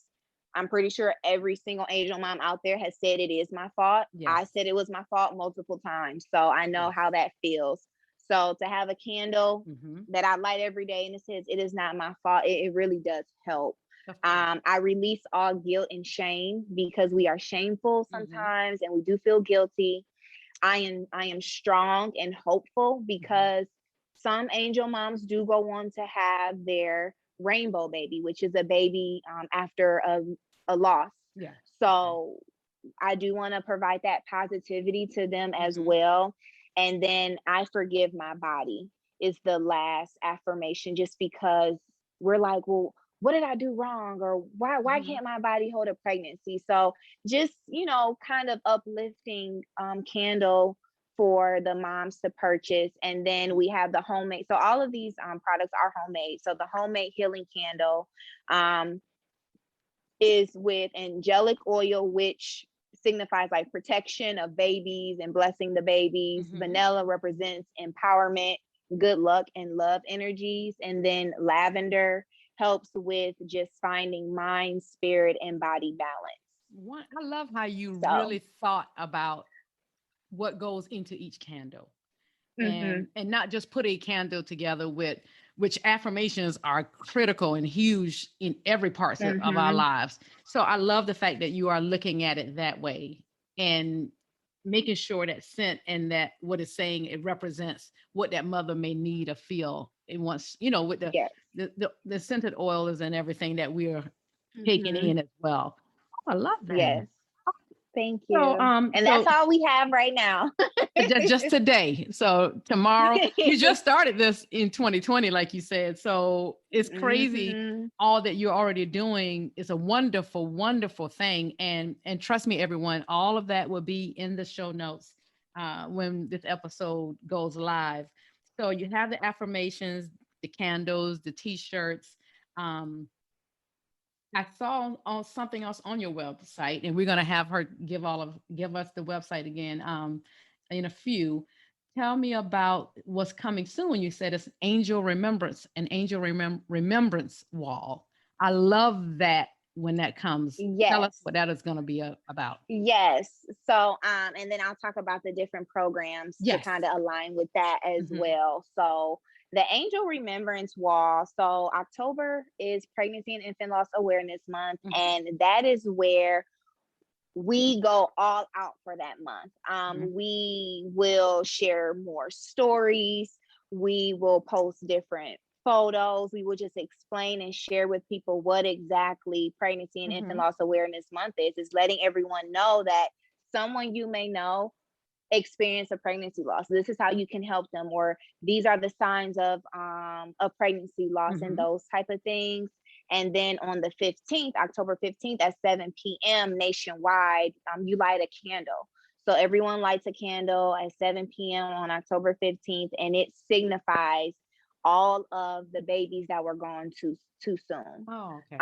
I'm pretty sure every single angel mom out there has said it is my fault. I Yes. said it was my fault multiple times, so I know Yes. how that feels. So to have a candle Mm-hmm. that I light every day and it says it is not my fault, it really does help. Of course. I release all guilt and shame, because we are shameful Mm-hmm. sometimes and we do feel guilty. I am strong and hopeful, Mm-hmm. because some angel moms do go on to have their rainbow baby, which is a baby after a loss. Yeah. Okay. So I do want to provide that positivity to them as Mm-hmm. well. And then I forgive my body is the last affirmation, just because we're like, well, what did I do wrong? Or why Mm-hmm. can't my body hold a pregnancy? So just, kind of uplifting candle for the moms to purchase. And then we have the homemade. So all of these products are homemade. So the homemade healing candle um, is with angelic oil, which signifies like protection of babies and blessing the babies. Mm-hmm. Vanilla represents empowerment, good luck, and love energies. And then lavender helps with just finding mind, spirit, and body balance. I love how you So, really thought about what goes into each candle, mhm, and not just put a candle together with which affirmations are critical and huge in every parts of our mhm, lives. So I love the fact that you are looking at it that way and making sure that scent and that what it's saying, it represents what that mother may need or feel. It wants, with yes, the scented oils and everything that we're taking mhm, in as well. Oh, I love that. yes. Thank So, you. And that's so all we have right now. just today. So tomorrow, you just started this in 2020, like you said. So it's crazy Mhm. all that you're already doing is a wonderful, wonderful thing. And trust me, everyone, all of that will be in the show notes when this episode goes live. So you have the affirmations, the candles, the t-shirts. Um, I saw on something else on your website, and we're gonna have her give us the website again in a few. Tell me about what's coming soon. You said it's an angel remembrance wall. I love that when that comes. Tell us Yes. what that is going to be about. Yes. So, and then I'll talk about the different programs to Yes. kind of align with that as Hmm. well. So, the Angel Remembrance Wall. So, October is Pregnancy and Infant Loss Awareness Month, Hmm. and that is where we go all out for that month. Hmm. We will share more stories. We will post different photos. We will just explain and share with people what exactly Pregnancy and Infant Hmm. Loss Awareness Month is. Is letting everyone know that someone you may know experience a pregnancy loss. This is how you can help them, or these are the signs of a pregnancy loss, and Hmm. those type of things. And then on the 15th, October 15th at 7 p.m. nationwide, you light a candle. So everyone lights a candle at 7 p.m. on October 15th, and it signifies all of the babies that were gone too soon. Oh, okay.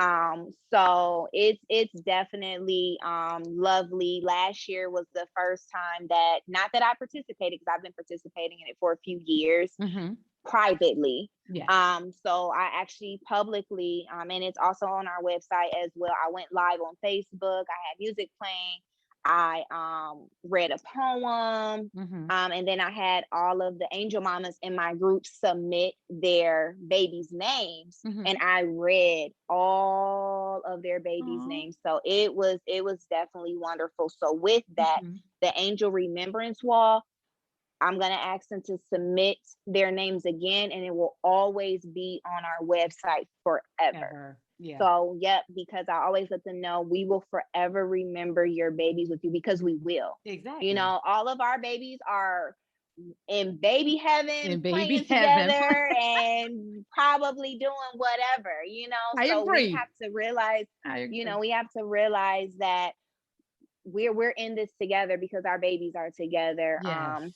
So it's definitely lovely. Last year was the first time that, not that I participated, because I've been participating in it for a few years Hmm. privately. Yes. So I actually publicly, and it's also on our website as well. I went live on Facebook. I had music playing. I read a poem. Mm-hmm. And then I had all of the angel mamas in my group submit their babies' names, and Mm-hmm. I read all of their babies' Aw. names. So it was definitely wonderful. So with that, Mm-hmm. the angel remembrance wall, I'm going to ask them to submit their names again, and it will always be on our website forever. Ever. Yeah. So, yep, because I always let them know we will forever remember your babies with you, because we will. You Exactly. know, all of our babies are in baby heaven In baby playing heaven. together and probably doing whatever, you know. I So we agree. have to realize, I agree. we have to realize that we're in this together, because our babies are together. Yes.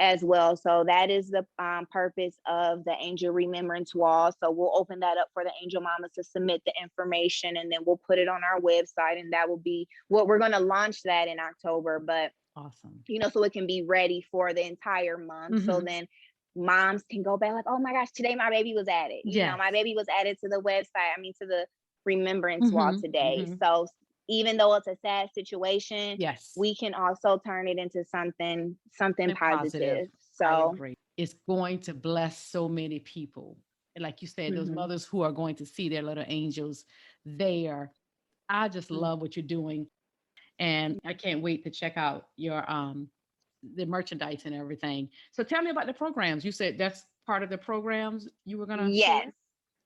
As well. So that is the purpose of the Angel Remembrance Wall. So we'll open that up for the Angel Mamas to submit the information, and then we'll put it on our website, and that will be what we're going to launch that in October. But, Awesome. so it can be ready for the entire month. So Mm-hmm. then moms can go back like, oh my gosh, today my baby was added. Yes. My baby was added to the website. I mean, to the Remembrance Wall Mm-hmm. today. Mm-hmm. So even though it's a sad situation, Yes. we can also turn it into something And positive. positive. I So, agree. It's going to bless so many people. And like you said, those mhm, mothers who are going to see their little angels there. I just mm, love what you're doing. And I can't wait to check out your the merchandise and everything. So tell me about the programs. You said that's part of the programs you were gonna yes. share?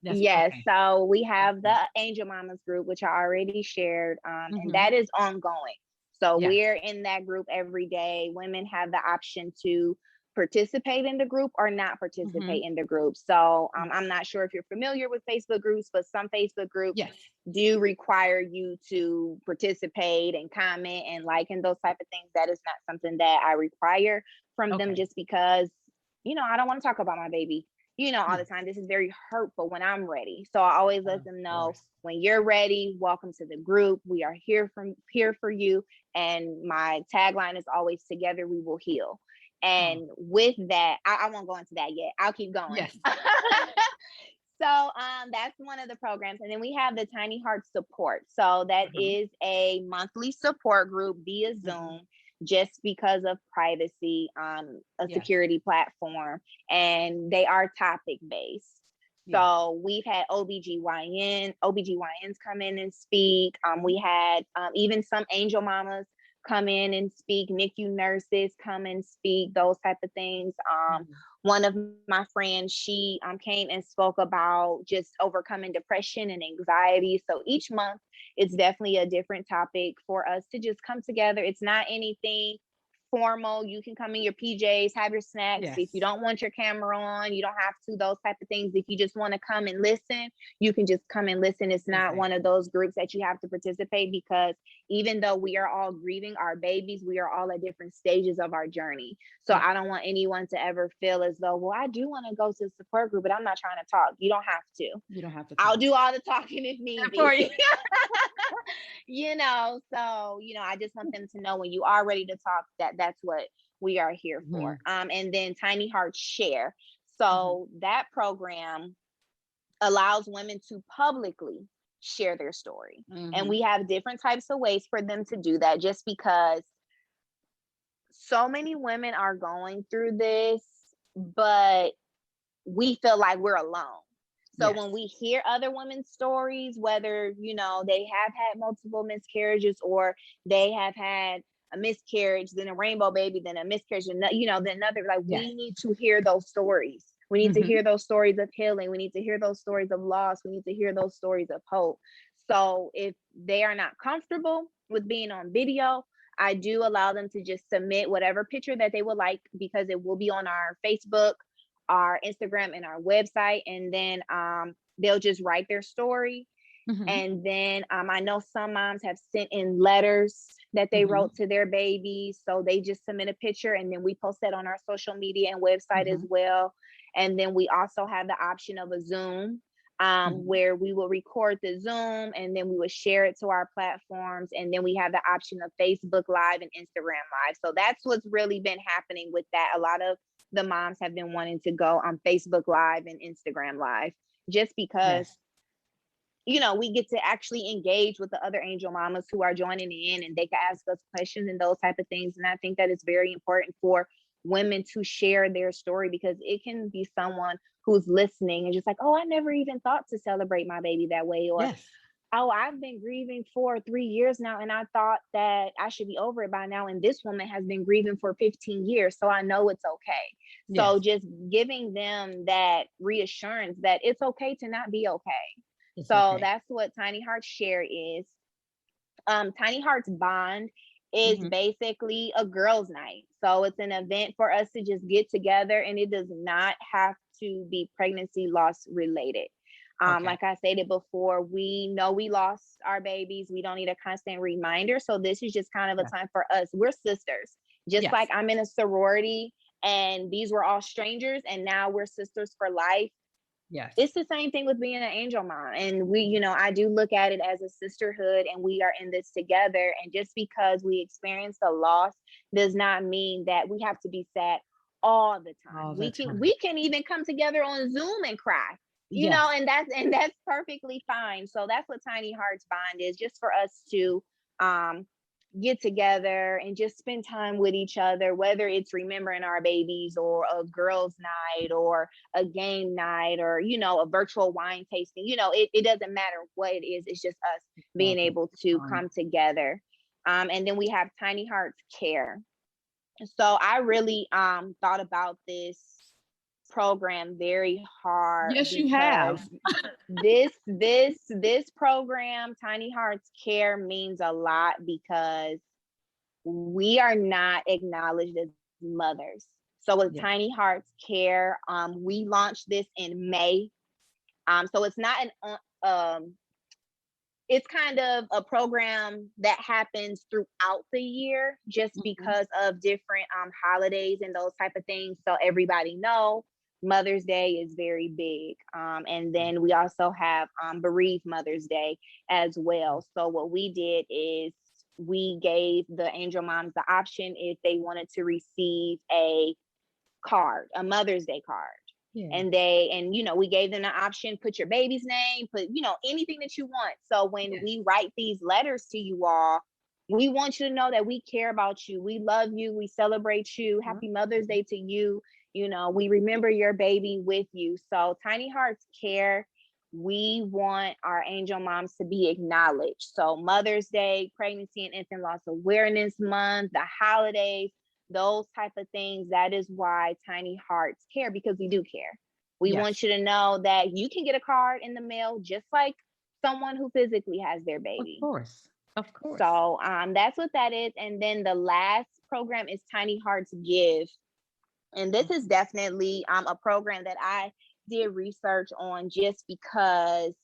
That's Yes, okay. so we have the Awesome. Angel Mamas group, which I already shared, and Mm-hmm. that is ongoing. So Yes. we're in that group every day. Women have the option to participate in the group or not Mm-hmm. participate in the group. So I'm not sure if you're familiar with Facebook groups, but some Facebook groups Yes. do require you to participate and comment and like and those type of things. That is not something that I require from them, Okay. just because, I don't want to talk about my baby, all the Yes. time. This is very hurtful when I'm ready. So I always let Of them know, course. when you're ready, welcome to the group. We are here for you. And my tagline is always, together we will heal. Oh, And with that, I won't go into that yet. I'll keep going. yes. So that's one of the programs. And then we have the Tiny Heart Support. So that Mm-hmm. is a monthly support group via Mm-hmm. Zoom, just because of privacy, a Yes. security platform, and they are topic based. Yes. So we've had OBGYNs come in and speak. We had even some angel mamas come in and speak, NICU nurses come and speak, those type of things. Mm-hmm. One of my friends, she came and spoke about just overcoming depression and anxiety. So each month, it's definitely a different topic for us to just come together. It's not anything formal. You can come in your PJs, have your snacks. If you Yes. don't want your camera on, you don't have to, those type of things. If you just want to come and listen, you can just come and listen. It's not one of Exactly. those groups that you have to participate, because even though we are all grieving our babies, we are all at different stages of our journey. So Yes. I don't want anyone to ever feel as though, well, I do want to go to the support group, but I'm not trying to talk. You don't have to. You don't have to I'll talk. do all the talking if need And for be. you. So I just want them to know, when you are ready to talk, that's what we are here Mm-hmm. for. And then Tiny Heart Share. Mm-hmm. So that program allows women to publicly share their story. And Mm-hmm. we have different types of ways for them to do that, just because so many women are going through this, but we feel like we're alone. So Yes. when we hear other women's stories, whether, they have had multiple miscarriages, or they have had a miscarriage, then a rainbow baby, then a miscarriage, and then another, like, Yes. we need to hear those stories. We need to Mm-hmm. hear those stories of healing. We need to hear those stories of loss. We need to hear those stories of hope. So if they are not comfortable with being on video, I do allow them to just submit whatever picture that they would like, because it will be on our Facebook, our Instagram, and our website. And then they'll just write their story. Mm-hmm. And then I know some moms have sent in letters that they Mm-hmm. wrote to their babies. So they just submit a picture, and then we post that on our social media and website as Mm-hmm. well. And then we also have the option of a Zoom, Mm-hmm. where we will record the Zoom, and then we will share it to our platforms. And then we have the option of Facebook Live and Instagram Live. So that's what's really been happening with that. A lot of the moms have been wanting to go on Facebook Live and Instagram Live, just because Yes. we get to actually engage with the other angel mamas who are joining in, and they can ask us questions and those type of things. And I think that it's very important for women to share their story, because it can be someone who's listening and just like, oh, I never even thought to celebrate my baby that way, or Yes. oh, I've been grieving for 3 years now, and I thought that I should be over it by now. And this woman has been grieving for 15 years, so I know it's okay. So Yes. just giving them that reassurance that it's okay to not be okay. It's So okay. that's what Tiny Hearts Share is. Tiny Hearts Bond is Hmm. basically a girls' night. So it's an event for us to just get together, and it does not have to be pregnancy loss related. Okay. Like I stated before, we know we lost our babies. We don't need a constant reminder. So this is just kind of a Yes. time for us. We're sisters. Just like Yes. I'm in a sorority and these were all strangers, and now we're sisters for life. Yes. It's the same thing with being an angel mom. And I do look at it as a sisterhood, and we are in this together. And just because we experience a loss does not mean that we have to be sad all the time. All the We time. can even come together on Zoom and cry. Yes. And that's perfectly fine. So that's what Tiny Hearts Bond is, just for us to um get together and just spend time with each other, whether it's remembering our babies, or a girls' night, or a game night, or a virtual wine tasting. It doesn't matter what it is. It's just us being Exactly. able It's to fun. come together. And then we have Tiny Hearts Care. So I really thought about this program very hard, Yes, you because have. this program, Tiny Hearts Care, means a lot, because we are not acknowledged as mothers. So with Yes. Tiny Hearts Care, we launched this in May. So it's not an it's kind of a program that happens throughout the year, just Hmm. because of different holidays and those type of things. So everybody know Mother's Day is very big. And then we also have bereaved Mother's Day as well. So what we did is we gave the angel moms the option if they wanted to receive a Mother's Day card. Yeah. And we gave them the option, put your baby's name, put anything that you want. So when Yes. we write these letters to you all, we want you to know that we care about you, we love you, we celebrate you, happy Mother's Day to you. We remember your baby with you. So Tiny Hearts Care, we want our angel moms to be acknowledged. So Mother's Day, Pregnancy and Infant Loss Awareness Month, the holidays, those type of things. That is why Tiny Hearts Care, because we do care. We Yes. want you to know that you can get a card in the mail just like someone who physically has their Of baby. course. Of course. So that's what that is. And then the last program is Tiny Hearts Give. And this is definitely a program that I did research on, just because,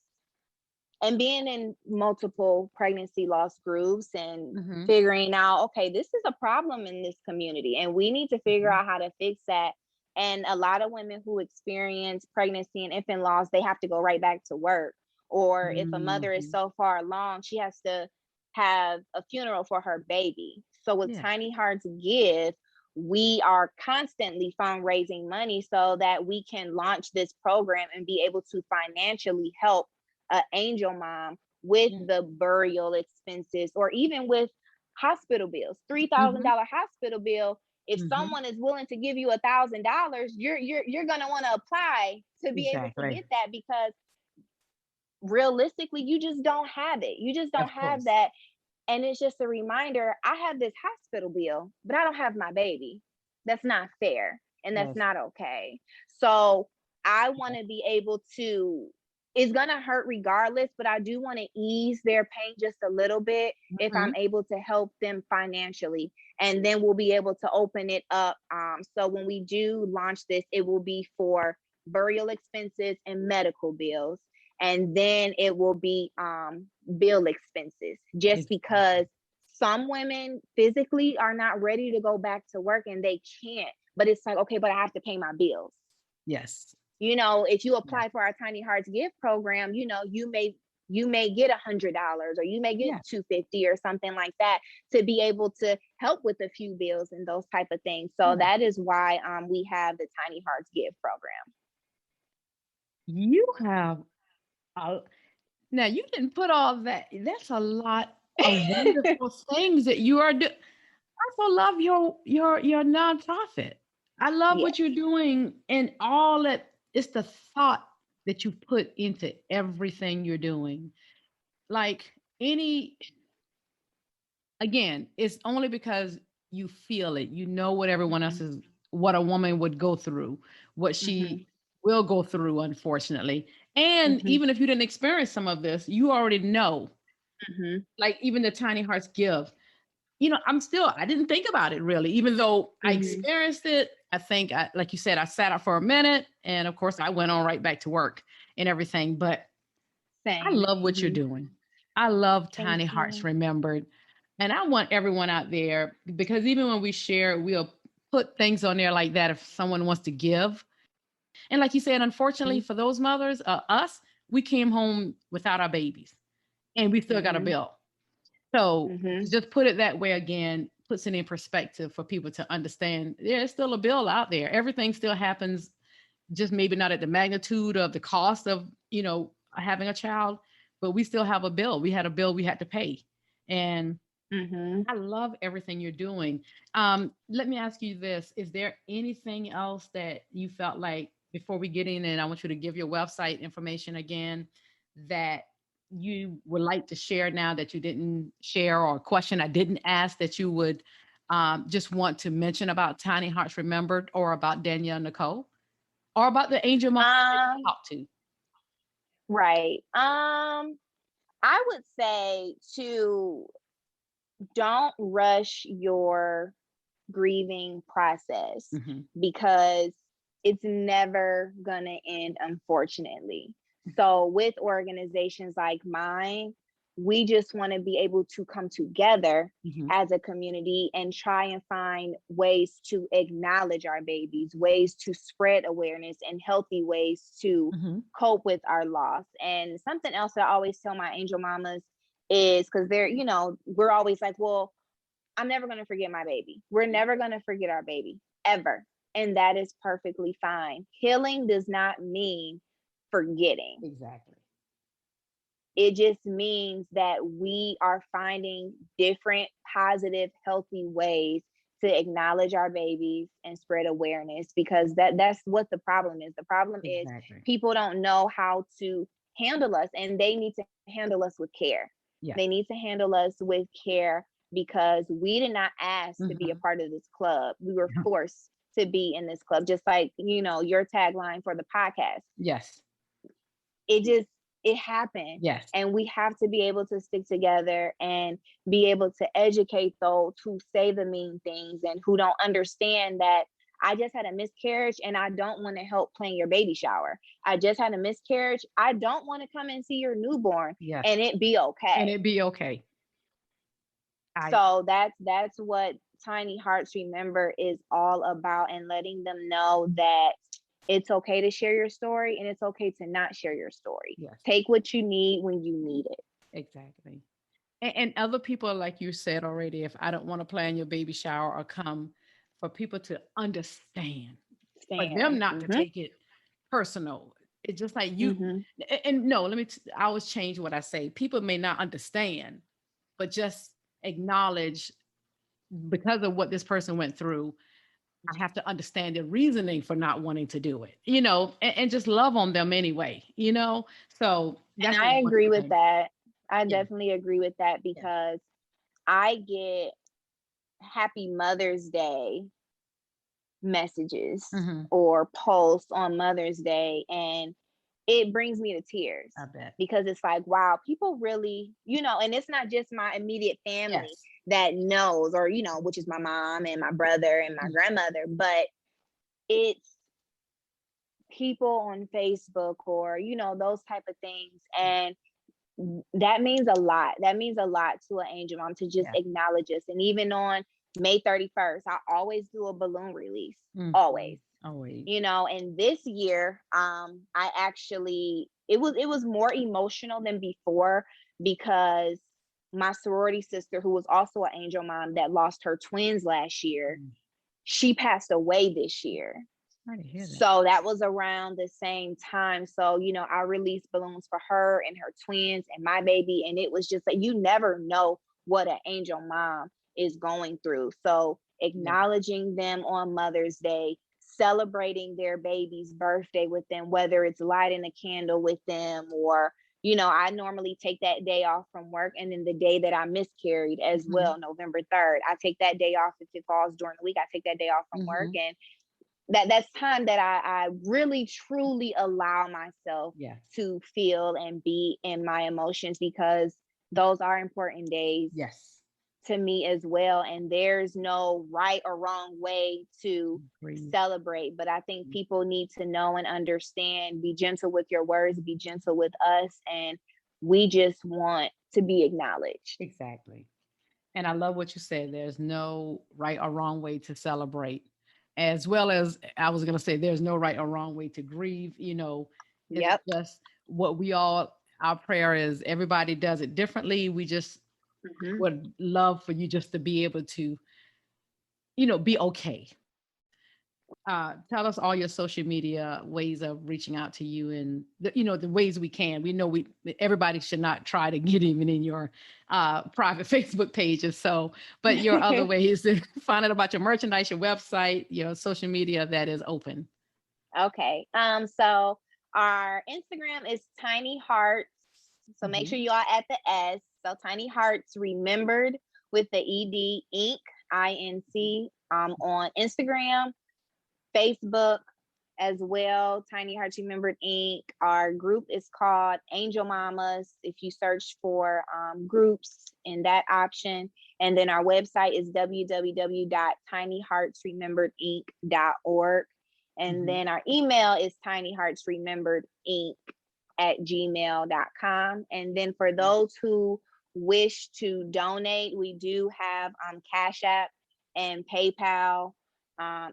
and being in multiple pregnancy loss groups and Hmm. figuring out, okay, this is a problem in this community and we need to figure Hmm. out how to fix that. And a lot of women who experience pregnancy and infant loss, they have to go right back to work. Or if a mother is Hmm. so far along, she has to have a funeral for her baby. So with Yes. Tiny Hearts Give, we are constantly fundraising money so that we can launch this program and be able to financially help an angel mom with Yes. the burial expenses, or even with hospital bills. three thousand Hmm. dollar hospital bill. If Hmm. someone is willing to give you $1,000, you're gonna want to apply to be able to Exactly. get that, because realistically, you just don't have it. You just don't Of have course. that. And it's just a reminder, I have this hospital bill, but I don't have my baby. That's not fair. And that's Yes. not okay. So I want to be able to, it's going to hurt regardless, but I do want to ease their pain just a little bit if I'm Hmm. able to help them financially. And then we'll be able to open it up. So when we do launch this, it will be for burial expenses and medical bills. And then it will be bill expenses, just Exactly. because some women physically are not ready to go back to work and they can't. But it's like, okay, but I have to pay my bills. Yes. If you Yes. apply for our Tiny Hearts Gift program, you may get $100, or you may get Yes. 250 or something like that, to be able to help with a few bills and those type of things. So Yes. that is why we have the Tiny Hearts Gift program. You have. Now you didn't put all that. That's a lot of wonderful things that you are doing. I also love your nonprofit. I love Yes. what you're doing and all that. It's the thought that you put into everything you're doing. Like any, again, it's only because you feel it. You know what everyone else Mhm. is, what a woman would go through, what Mhm. she will go through, unfortunately. And Mhm. even if you didn't experience some of this, you already know. Mhm. Like even the tiny hearts give. I didn't think about it really, even though I Mhm. experienced it. I think, like you said, I sat up for a minute and of course I went on right back to work and everything. But I Same. love what you're Mhm. doing. I love Thank Tiny Hearts you. Remembered. And I want everyone out there, because even when we share, we'll put things on there like that if someone wants to give. And like you said, unfortunately Mhm. for those mothers, us, we came home without our babies and we still got a Mhm. bill. So to Mhm. just put it that way again puts it in perspective for people to understand there's still a bill out there. Everything still happens, just maybe not at the magnitude of the cost of, having a child, but we still have a bill. We had a bill we had to pay. And Mhm. I love everything you're doing. Let me ask you this. Is there anything else that you felt like before we get in, and I want you to give your website information again, that you would like to share now that you didn't share, or a question I didn't ask that you would just want to mention about Tiny Hearts Remembered, or about Danielle Nicole, or about the angel moms that you Um, talk to? right. I would say to don't rush your grieving process Hmm. because it's never going to end, unfortunately. So, with organizations like mine, we just want to be able to come together Hmm. as a community and try and find ways to acknowledge our babies, ways to spread awareness, and healthy ways to Hmm. cope with our loss. And something else that I always tell my angel mamas is because we're always like, well, I'm never going to forget my baby. We're never going to forget our baby ever. And that is perfectly fine. Healing does not mean forgetting. Exactly. It just means that we are finding different positive, healthy ways to acknowledge our babies and spread awareness, because that's what the problem is. The problem is Exactly. people don't know how to handle us, and they need to handle us with care. They Yes. need to handle us with care because we did not ask to be a Hmm. part of this club. We were forced to be in this club, just like, your tagline for the podcast. Yes. It happened, Yes. and we have to be able to stick together and be able to educate those who say the mean things and who don't understand that I just had a miscarriage and I don't want to help plan your baby shower. I just had a miscarriage, I don't want to come and see your newborn, Yes. and it be And okay. it be okay. I So that's what Tiny Hearts Remember is all about, and letting them know that it's okay to share your story and it's okay to not share your story. Yes, Take what you need when you need it. exactly. And other people, like you said already, if I don't want to plan your baby shower or come, for people to understand, for them Stand. not to Mhm. take it personal. It's just like you, Mhm. and no, I always change what I say. People may not understand, but just acknowledge, because of what this person went through, I have to understand their reasoning for not wanting to do it, and just love on them anyway. So And that's the I one agree with thing. that. I Yeah. definitely agree with that Yeah. because I get happy Mother's Day messages Hmm. or posts on Mother's Day, and it brings me to tears I bet. because it's like, wow, people really, and it's not just my immediate family Yes. that knows, or, which is my mom and my brother and my Mm. grandmother, but it's people on Facebook or, those type of things. And that means a lot. That means a lot to an angel mom to just Yeah. acknowledge us. And even on May 31st, I always do a balloon release. Mhm. Always. Always. And this year, I actually it was more emotional than before because my sorority sister, who was also an angel mom that lost her twins last year, Mm. she passed away this year. Sorry to hear that. So that was around the same time. So, I released balloons for her and her twins and my baby. And it was just like, you never know what an angel mom is going through. So Yeah. acknowledging them on Mother's Day, celebrating their baby's birthday with them, whether it's lighting a candle with them or, I normally take that day off from work. And then the day that I miscarried as Mm-hmm. well, November 3rd, I take that day off. If it falls during the week, I take that day off from work. Mm-hmm. And that's time that I really truly allow myself Yes. to feel and be in my emotions, because those are important days Yes. to me as well. And there's no right or wrong way to Breathe. celebrate, but I think people need to know and understand, be gentle with your words, be gentle with us, and we just want to be acknowledged. Exactly. And I love what you said. There's no right or wrong way to celebrate, as well as I was going to say, there's no right or wrong way to grieve. It's Yep. just what our prayer is everybody does it differently. We just Hmm. would love for you just to be able to, be okay. Tell us all your social media ways of reaching out to you and the ways we can. We know everybody should not try to get even in your private Facebook pages. So, but your other ways to find out about your merchandise, your website, your social media that is open. Okay. So our Instagram is Tiny Hearts. So make Hmm. sure you all at the S. So Tiny Hearts Remembered with the ED Inc. INC on Instagram, Facebook as well. Tiny Hearts Remembered Inc. Our group is called Angel Mamas. If you search for groups in that option, and then our website is www.tinyheartsrememberedinc.org. And Hmm. then our email is tinyheartsrememberedinc@gmail.com. And then for those who wish to donate, we do have Cash App and PayPal.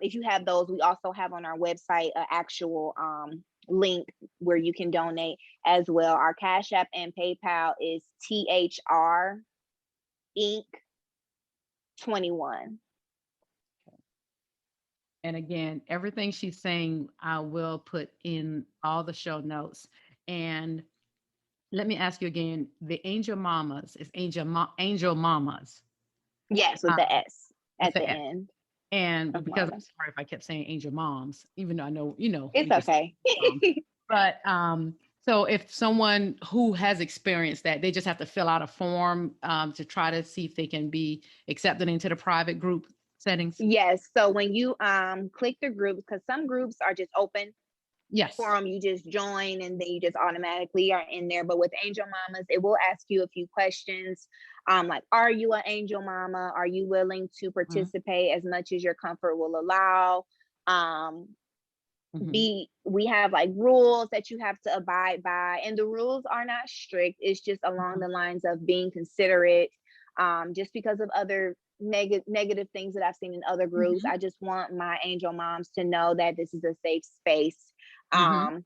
If you have those, we also have on our website an actual link where you can donate as well. Our Cash App and PayPal is THR Inc. 21. And again, everything she's saying, I will put in all the show notes. And let me ask you again, the Angel Mamas is Angel Mamas Yes, with the um, S with at the the S. end And of because I'm mamas. sorry if I kept saying Angel Moms, even though I know, It's we just okay. mom. But so if someone who has experienced that, they just have to fill out a form to try to see if they can be accepted into the private group settings. Yes. So when you click the groups, because some groups are just open Yes. forum, you just join and then you just automatically are in there. But with Angel Mamas, it will ask you a few questions, like, are you an Angel Mama? Are you willing to Mm-hmm. participate as much as your comfort will allow? um Mm-hmm. we have like rules that you have to abide by, and the rules are not strict. It's just along Mm-hmm. the lines of being considerate. Just because of other negative things that I've seen in other groups, Mm-hmm. I just want my angel moms to know that this is a safe space Mm-hmm. um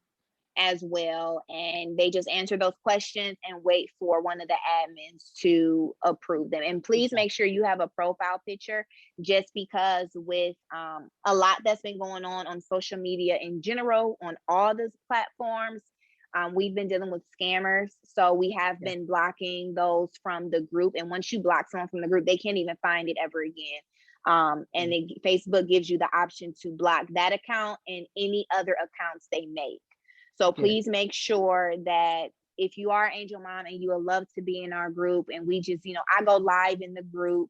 as well, and they just answer those questions and wait for one of the admins to approve them. And please Exactly. make sure you have a profile picture, just because with a lot that's been going on social media in general, on all these platforms, we've been dealing with scammers. So we have Yes. been blocking those from the group, and once you block someone from the group, they can't even find it ever again. Yeah. Facebook gives you the option to block that account and any other accounts they make. So Good. please make sure that if you are Angel Mom and you would love to be in our group, and we just, I go live in the group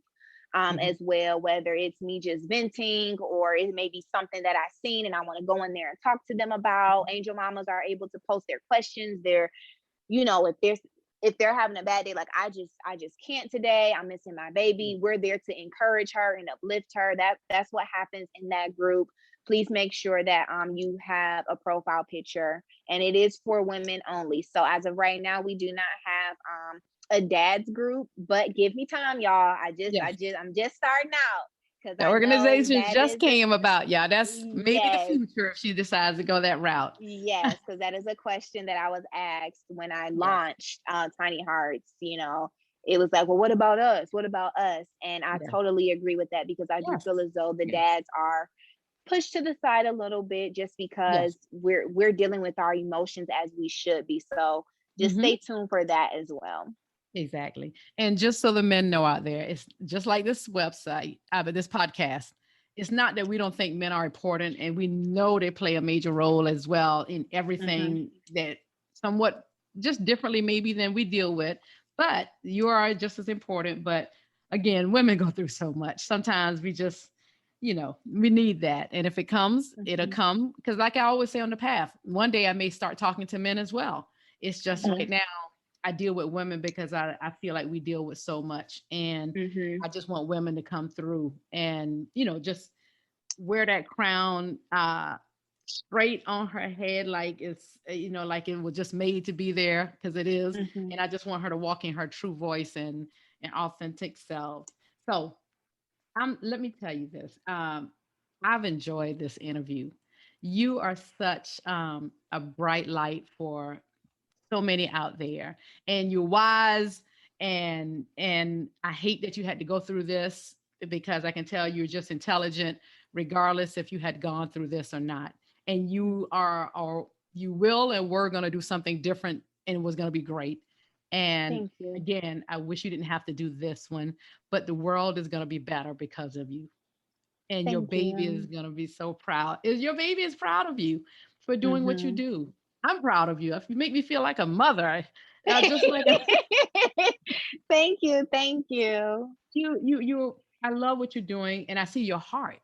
Mm-hmm. as well, whether it's me just venting or it may be something that I've seen and I want to go in there and talk to them about. Angel Mamas are able to post their questions, if they're having a bad day, like I just can't today, I'm missing my baby, we're there to encourage her and uplift her. That's what happens in that group. Please make sure that you have a profile picture, and it is for women only. So as of right now, we do not have a dad's group, but give me time, y'all. Yes. I'm just starting out, because The I know organization that just is a came about. Yeah, that's maybe the yes. future if she decides to go that route. Yes, because that is a question that I was asked when I Yes. launched Tiny Hearts. It was like, well, what about us? What about us? And I Yes. totally agree with that, because I do Yes. feel as though the Yes. dads are pushed to the side a little bit just Yes. because we're dealing with our emotions as we should be. So just Hmm. stay tuned for that as well. Exactly. And just so the men know out there, it's just like this website, but this podcast. It's not that we don't think men are important, and we know they play a major role as well in Hmm. everything that somewhat just differently maybe than we deal with. But you are just as important. But again, women go through so much. Sometimes we just, we need that. And if it comes, it'll Hmm. come. Because like I always say on the path, one day I may start talking to men as well. It's just Hmm. right now I deal with women because I feel like we deal with so much. And Hmm. I just want women to come through and, just wear that crown straight on her head, like it's, like it was just made to be there because it is. Hmm. And I just want her to walk in her true voice and authentic self. So let me tell you this. I've enjoyed this interview. You are such a bright light for so many out there, and you're wise, and I hate that you had to go through this, because I can tell you're just intelligent regardless if you had gone through this or not. And you are, or you will, and we're going to do something different, and it was going to be great. And Thank you. again, I wish you didn't have to do this one, but the world is going to be better because of you, and your Thank baby is you. going to be so proud. Is your baby is proud of you for doing what you Hmm. do. I'm proud of you. If you make me feel like a mother, just like a, Thank you. Thank you. you. I love what you're doing, and I see your heart.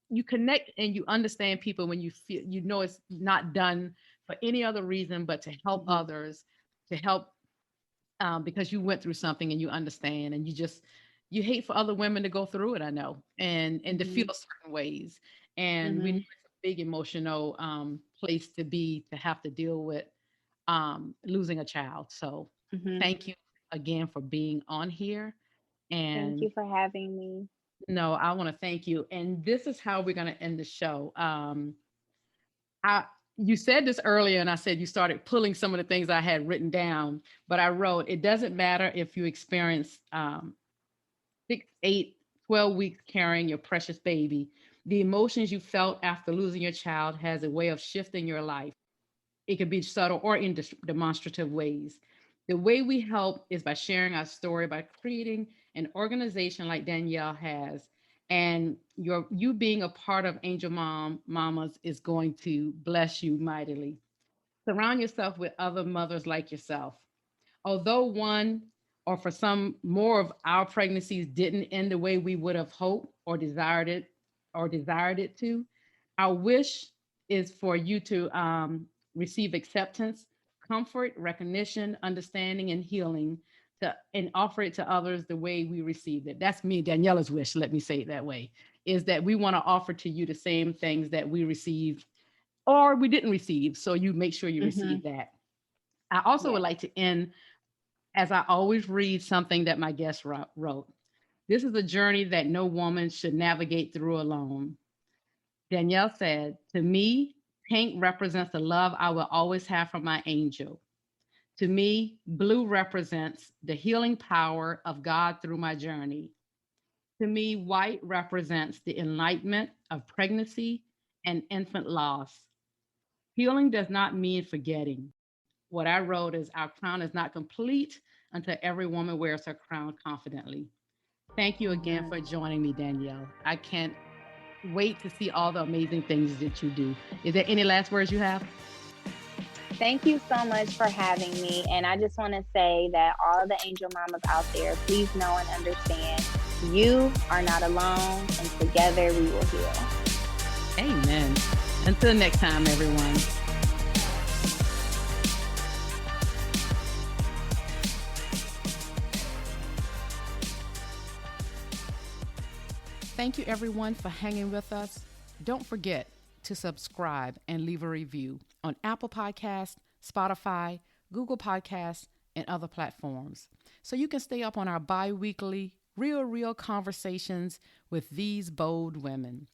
You connect and you understand people when you feel, it's not done for any other reason but to help Hmm. others, to help, because you went through something and you understand, and you hate for other women to go through it. I know, and to feel Hmm. certain ways, and we know Hmm. it's a big emotional place to be, to have to deal with losing a child. So Hmm. thank you again for being on here. Thank And you for having me. no, I want to thank you. And this is how we're going to end the show. I You said this earlier, and I said you started pulling some of the things I had written down, but I wrote, it doesn't matter if you experience 6, 8, 12 weeks carrying your precious baby. The emotions you felt after losing your child has a way of shifting your life. It can be subtle or in demonstrative ways. The way we help is by sharing our story, by creating an organization like Danielle has. And you being a part of Angel Mamas is going to bless you mightily. Surround yourself with other mothers like yourself. Although one, or for some, more of our pregnancies didn't end the way we would have hoped or desired it to, our wish is for you to receive acceptance, comfort, recognition, understanding, and healing, and offer it to others the way we received it. That's me, Daniela's wish. Let me say it that way. Is that we want to offer to you the same things that we received or we didn't receive. So you make sure you Hmm. receive that. I also would Yes. like to end as I always read something that my guest wrote. This is a journey that no woman should navigate through alone. Danielle said, to me, pink represents the love I will always have for my angel. To me, blue represents the healing power of God through my journey. To me, white represents the enlightenment of pregnancy and infant loss. Healing does not mean forgetting. What I wrote is, our crown is not complete until every woman wears her crown confidently. Thank you again for Amen. joining me, Danielle. I can't wait to see all the amazing things that you do. Is there any last words you have? Thank you so much for having me. And I just want to say that all the angel mamas out there, please know and understand you are not alone, and together we will heal. Amen. Until next time, everyone. Thank you, everyone, for hanging with us. Don't forget to subscribe and leave a review on Apple Podcasts, Spotify, Google Podcasts, and other platforms, so you can stay up on our bi-weekly, real conversations with these bold women.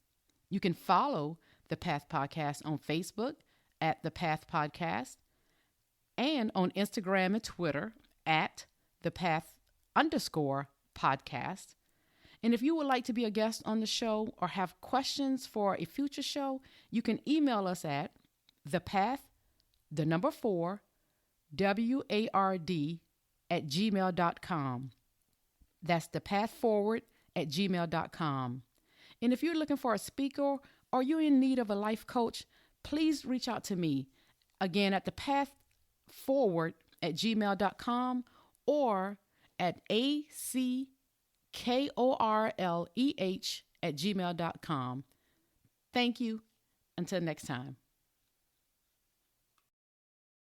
You can follow the Path Podcast on Facebook at the Path Podcast, and on Instagram and Twitter at the Path _podcast. And if you would like to be a guest on the show or have questions for a future show, you can email us at thepath4ward @gmail.com. That's thepathforward@gmail.com. And if you're looking for a speaker or you're in need of a life coach, please reach out to me. Again, at thepathforward@gmail.com or at ACKORLEH@gmail.com. Thank you. Until next time.